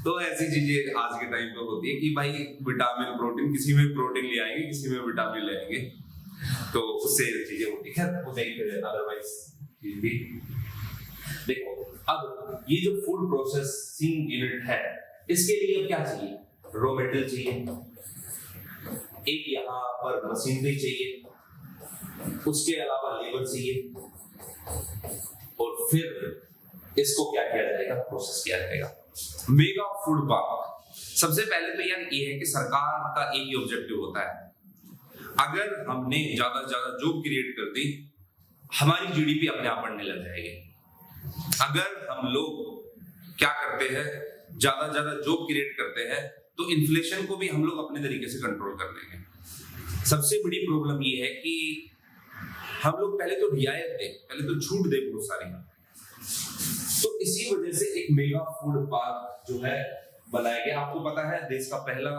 तो ऐसी चीजें आज के टाइम पे होती है कि भाई विटामिन, प्रोटीन, किसी में प्रोटीन ले आएंगे, किसी में विटामिन ले आएंगे, तो उससे चीजें होती है। वो देख, अदरवाइज भी देखो। अब ये जो फूड प्रोसेसिंग यूनिट है, इसके लिए क्या चाहिए, रॉ मटेरियल चाहिए, एक यहाँ पर मशीनरी चाहिए, उसके अलावा लेबर चाहिए, और फिर इसको क्या किया जाएगा, प्रोसेस किया जाएगा। मेगा फूड पार्क, सबसे पहले तो यार ये है कि सरकार का एक ही ऑब्जेक्टिव होता है, अगर हमने ज्यादा से ज्यादा जॉब क्रिएट कर दी, हमारी जीडीपी अपने आप बढ़ने लग जाएगी। अगर हम लोग क्या करते हैं, ज्यादा से ज्यादा जॉब क्रिएट करते हैं, तो इन्फ्लेशन को भी हम लोग अपने तरीके से कंट्रोल कर लेंगे। सबसे बड़ी प्रॉब्लम ये है कि हम लोग पहले तो रियायत दे, पहले तो छूट दे बहुत सारी, तो इसी वजह से एक मेगा फूड पार्क जो है बनाया गया। आपको पता है देश का पहला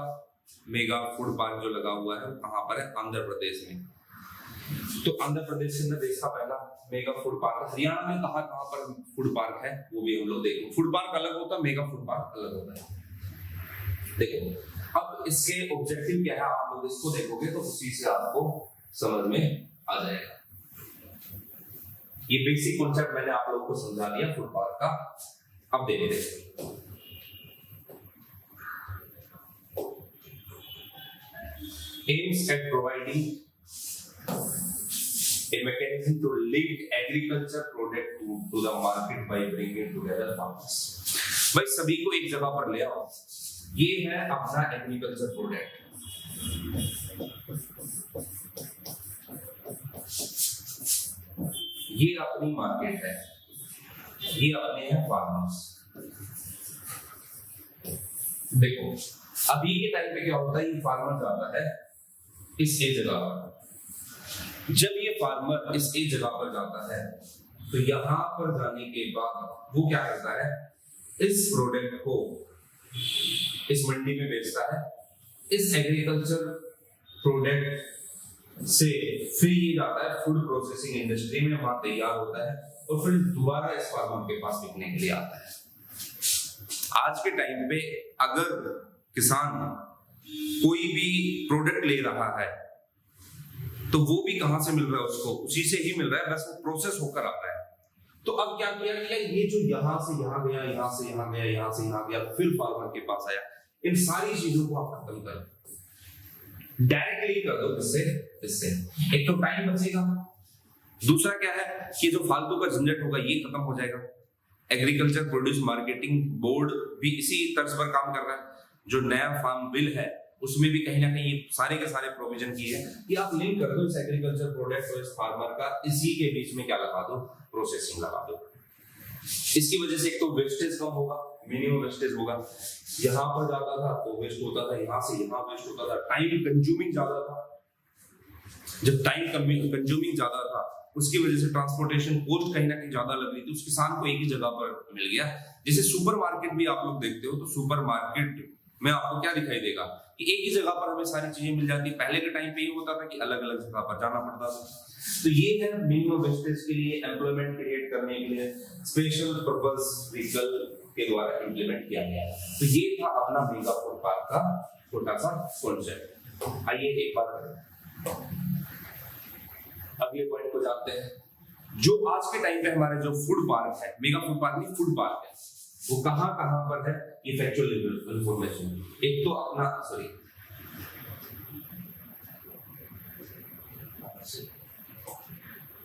मेगा फूड पार्क जो लगा हुआ है कहां पर है, आंध्र प्रदेश में। तो आंध्र प्रदेश के अंदर देश का पहला मेगा फूड पार्क। हरियाणा में कहाँ कहाँ पर फूड पार्क है वो भी हम लोग देखेंगे। फूड पार्क अलग होता है, मेगा फूड पार्क अलग होता है। देखो अब इसके ऑब्जेक्टिव क्या है, आप लोग इसको देखोगे तो उसी से आपको समझ में आ जाएगा। ये बेसिक कॉन्सेप्ट मैंने आप लोगों को समझा दिया फूड पार्क का। अब देखते aims at providing a mechanism to link agriculture product to the market by bringing together farmers। भाई सभी को एक जगह पर ले आओ, ये है अपना एग्रीकल्चर प्रोडक्ट, ये अपनी मार्केट है, ये अपने हैं फार्मर्स। देखो अभी के टाइम पे क्या होता है, ये फार्मर जाता है इस ए जगह पर। जब ये फार्मर इस ए जगह पर जाता है तो यहां पर जाने के बाद वो क्या करता है, इस प्रोडक्ट को इस मंडी में बेचता है। इस एग्रीकल्चर प्रोडक्ट से फिर ये जाता है फूड प्रोसेसिंग इंडस्ट्री में, वहां तैयार होता है और फिर दोबारा इस फार्मर के पास बिकने के लिए आता है। आज के टाइम पे अगर किसान कोई भी प्रोडक्ट ले रहा है तो वो भी कहां से मिल रहा है, उसको उसी से ही मिल रहा है, बस वो प्रोसेस होकर आता है। तो अब क्या किया गया, ये जो यहां से यहां गया, यहां से यहां गया, यहां से यहां गया, फिर फार्मर के पास आया, इन सारी चीजों को आप खत्म कर दो, डायरेक्टली कर दो। इससे एक तो टाइम बचेगा, दूसरा क्या है कि जो फालतू का झंझट होगा ये खत्म हो जाएगा। एग्रीकल्चर प्रोड्यूस मार्केटिंग बोर्ड भी इसी तर्ज पर काम कर रहा है। जो नया फार्म बिल है उसमें भी कहीं ना कहीं ये सारे के सारे प्रोविजन की है कि आप लिंक कर दो इस एग्रीकल्चर प्रोडक्ट और इस फार्मर का, इसी के बीच में क्या लगा दो, प्रोसेसिंग लगा दो। इसकी वजह से एक तो वेस्टेज कम होगा, मिनिमम वेस्टेज होगा। यहाँ पर जाता था तो वेस्ट होता था, यहाँ से यहाँ वेस्ट होता था, टाइम कंज्यूमिंग ज्यादा था। जब टाइम कंज्यूमिंग ज्यादा था उसकी वजह से ट्रांसपोर्टेशन कॉस्ट कहीं ना कहीं ज्यादा लग रही थी, उस किसान को एक ही जगह पर मिल गया। जैसे सुपर मार्केट भी आप लोग देखते हो तो सुपर मार्केट में आपको क्या दिखाई देगा कि एक ही जगह पर हमें सारी चीजें मिल जाती। पहले के टाइम पे ये होता था कि अलग अलग जगह पर जाना पड़ता था। तो ये है मिनिमम वेस्टेज के लिए, एम्प्लॉयमेंट क्रिएट करने के लिए स्पेशल पर्पस व्हीकल के द्वारा इंप्लीमेंट किया गया है। तो ये था अपना मेगा फूड पार्क का छोटा सा कॉन्सेप्ट। आइए एक बार अगले पॉइंट को जानते हैं। जो आज के टाइम पे हमारे जो फूड पार्क है, मेगा फूड पार्क नहीं फूड पार्क है, वो कहां कहां पर है, ये फैक्चुअल इंफॉर्मेशन। एक तो अपना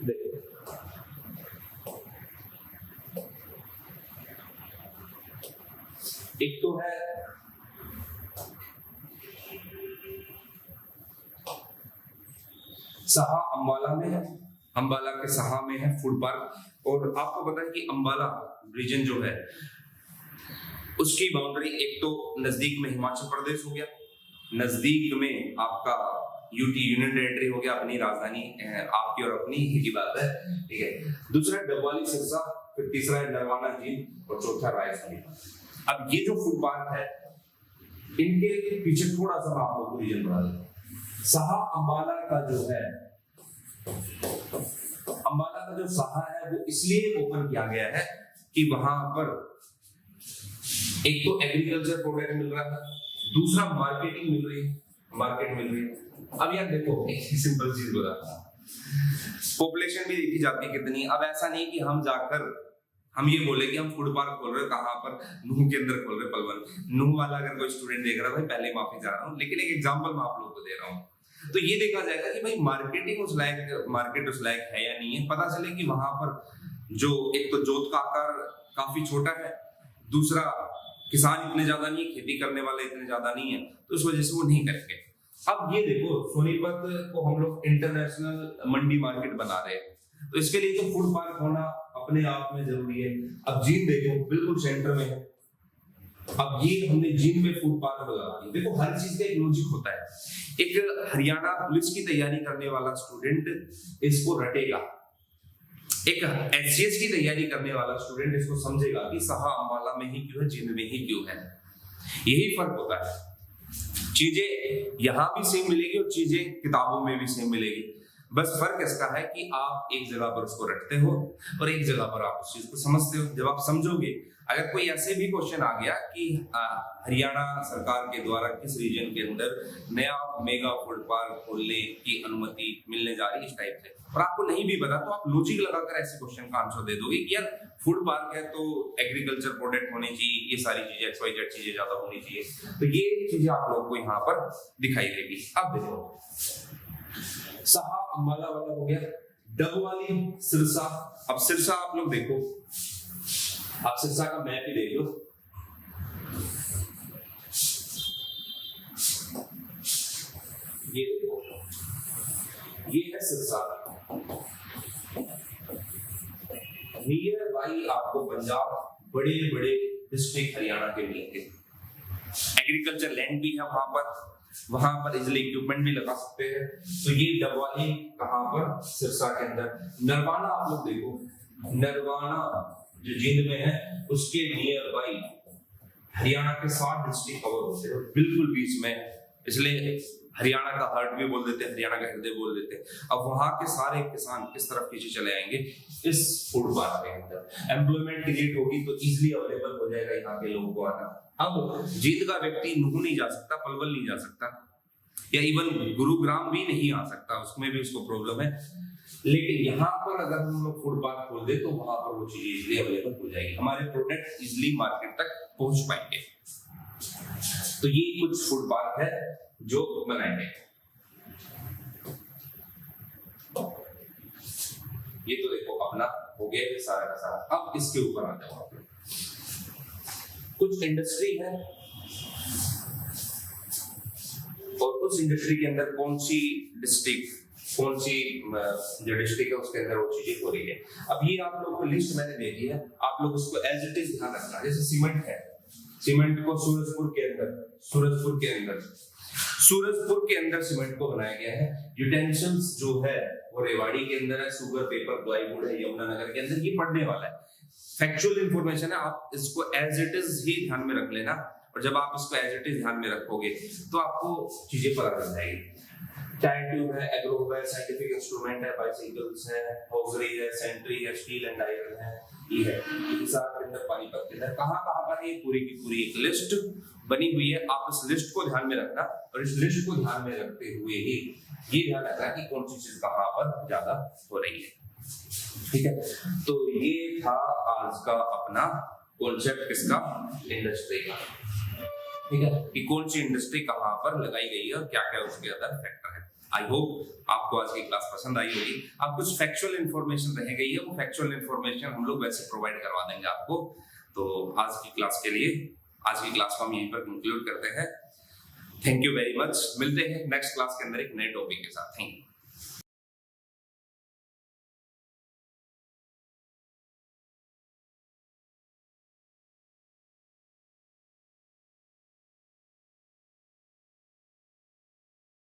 देखो एक तो है सहा अंबाला में है, अंबाला के सहा में है फूड पार्क। और आपको पता है कि अंबाला रीजन जो है उसकी बाउंड्री एक तो नजदीक में हिमाचल प्रदेश हो गया, नजदीक में आपका यूटी यूनियन टेरिटरी हो गया, अपनी राजधानी आपकी और अपनी की बात है, ठीक है। दूसरा डबवाली सिरसा, फिर तीसरा है नरवाना झील और चौथा रायसैनी। अब ये जो फूड पार्क है इनके पीछे थोड़ा सा मैं आप लोगों को रीजन बता देता। सहा अंबाला का जो है, अंबाला का जो सहा है वो इसलिए ओपन किया गया है कि वहां पर एक तो एग्रीकल्चर प्रोडक्ट मिल रहा है, दूसरा मार्केटिंग मिल रही है, मार्केट मिल रही है। अब यार देखो एक सिंपल चीज बताता हूं, पॉपुलेशन भी देखी जाती है कितनी। अब ऐसा नहीं कि हम जाकर हम ये बोले कि हम फूड पार्क खोल रहे हैं, कहां पर, नूह के अंदर खोल रहे हैं, पलवल। नूह वाला अगर कोई स्टूडेंट देख रहा है भाई पहले माफी चाह रहा हूँ, लेकिन एक एग्जांपल मैं आप लोगों को दे रहा हूँ। तो ये देखा जाएगा कि भाई मार्केटिंग उस लायक, मार्केट उस लायक है या नहीं है। पता चले कि वहां पर जो एक तो जोत का आकार काफी छोटा है, दूसरा किसान इतने ज्यादा नहीं है, खेती करने वाले इतने ज्यादा नहीं है, तो उस वजह से वो नहीं करेंगे। अब ये देखो सोनीपत को हम लोग इंटरनेशनल मंडी मार्केट बना रहे हैं, तो इसके लिए तो फूड पार्क होना अपने आप में जरूरी है। अब जींद देखो बिल्कुल सेंटर में है, अब ये हमने जींद में फूड पार्क लगा दिया। देखो हर चीज का एक लॉजिक होता है। एक हरियाणा पुलिस की तैयारी करने वाला स्टूडेंट इसको रटेगा, एक एचसीएस की तैयारी करने वाला स्टूडेंट इसको समझेगा कि सहा अंबाला में ही क्यों है, जींद में ही क्यों है। यही फर्क होता है। चीजें यहां भी सेम मिलेगी और चीजें किताबों में भी सेम मिलेगी। बस फर्क इसका है कि आप एक जगह पर उसको रखते हो और एक जगह पर आप उस चीज को समझते हो। जब आप समझोगे, अगर कोई ऐसे भी क्वेश्चन आ गया कि हरियाणा सरकार के द्वारा किस रीजन के अंदर नया मेगा फूड पार्क खोलने की अनुमति मिलने जा रही है इस टाइप से, और आपको नहीं भी पता, तो आप लॉजिक लगाकर ऐसे क्वेश्चन का आंसर दे दोगे कि यार फूड पार्क है तो एग्रीकल्चर प्रोडक्ट होने चाहिए, ये सारी चीजें XYZ चीजें ज्यादा होनी चाहिए। तो ये चीजें आप लोगों को यहाँ पर दिखाई देगी। अब देखो, साहा अम्बाला वाला हो गया, डबवाली सिरसा। अब सिरसा आप लोग देखो, आप सिरसा का मैप ही देख लो, ये देखो, ये है सिरसा। नियर बाई आपको पंजाब बड़े बड़े डिस्ट्रिक्ट हरियाणा के मिलेंगे। एग्रीकल्चर लैंड भी है वहां पर इजिली इक्विपमेंट भी लगा सकते हैं। तो ये डबवाली कहां पर, सिरसा के अंदर। नरवाना आप लोग देखो, नरवाना जो जींद में है, उसके नियर बाई हरियाणा के 7 डिस्ट्रिक्ट कवर होते हैं, बिल्कुल बीच में, इसलिए हरियाणा का हार्ट भी बोल देते हैं, हरियाणा का हृदय बोल देते हैं। अब वहां के सारे किसान किस तरफ पीछे चले आएंगे, इस फूड पार्क के अंदर एम्प्लॉयमेंट क्रिएट होगी, तो इजिली अवेलेबल हो जाएगा यहाँ के लोगों को आना। अब जींद का व्यक्ति नूह नहीं जा सकता, पलवल नहीं जा सकता, या इवन गुरुग्राम भी नहीं आ सकता, उसमें भी उसको प्रॉब्लम है। लेकिन यहाँ पर अगर हम लोग फूड पार्क खोल दे तो वहां पर वो चीज इजिली अवेलेबल हो जाएगी, हमारे प्रोडक्ट इजिली मार्केट तक पहुंच पाएंगे। तो ये कुछ फूड पार्क है जो बनाएंगे। ये तो देखो अपना हो गया सारा का सारा। अब इसके ऊपर आ जाओ आप लोग, कुछ इंडस्ट्री है और उस इंडस्ट्री के अंदर कौन सी डिस्ट्रिक्ट, कौन सी जो डिस्ट्रिक्ट है उसके अंदर वो चीजें हो रही है। अब ये आप लोगों को लिस्ट मैंने दे दी है, आप लोग उसको एज इट इज ध्यान रखना। जैसे सीमेंट है, सीमेंट को सूरजपुर के अंदर सीमेंट को बनाया गया है। यूटेंसिल्स जो है वो रेवाड़ी के अंदर है, शुगर, पेपर, प्लाईवुड है यमुनानगर के अंदर। ये पढ़ने वाला है, फैक्चुअल इंफॉर्मेशन है, आप इसको एज इट इज ही ध्यान में रख लेना। और जब आप इसको एज इट इज ध्यान में रखोगे तो आपको चीजें पता चल जाएगी। टायर ट्यूब है, एग्रो है, साइंटिफिक इंस्ट्रूमेंट है, बाइसिकल्स है, हॉजरी है, सेंट्री है, स्टील एंड आयरन है, ये है। हिसार के अंदर, पानीपत के अंदर, कहां पर ये पूरी की पूरी एक लिस्ट बनी हुई है। आप इस लिस्ट को ध्यान में रखना, और इस लिस्ट को ध्यान में रखते हुए ही ये ध्यान रखना कि कौन सी चीज कहां पर ज्यादा हो रही है। ठीक है, तो ये था आज का अपना कॉन्सेप्ट किसका, इंडस्ट्री का। ठीक है, कि कौन सी इंडस्ट्री कहां पर लगाई गई है और क्या क्या उसके अंदर फैक्टर है। आई होप आपको आज की क्लास पसंद आई होगी। अब कुछ फैक्चुअल इंफॉर्मेशन रह गई है, वो फैक्चुअल इंफॉर्मेशन हम लोग वैसे प्रोवाइड करवा देंगे आपको। तो आज की क्लास के लिए, आज की क्लास को हम यहीं पर कंक्लूड करते हैं। थैंक यू वेरी मच, मिलते हैं नेक्स्ट क्लास के अंदर एक नए टॉपिक के साथ। Thank you.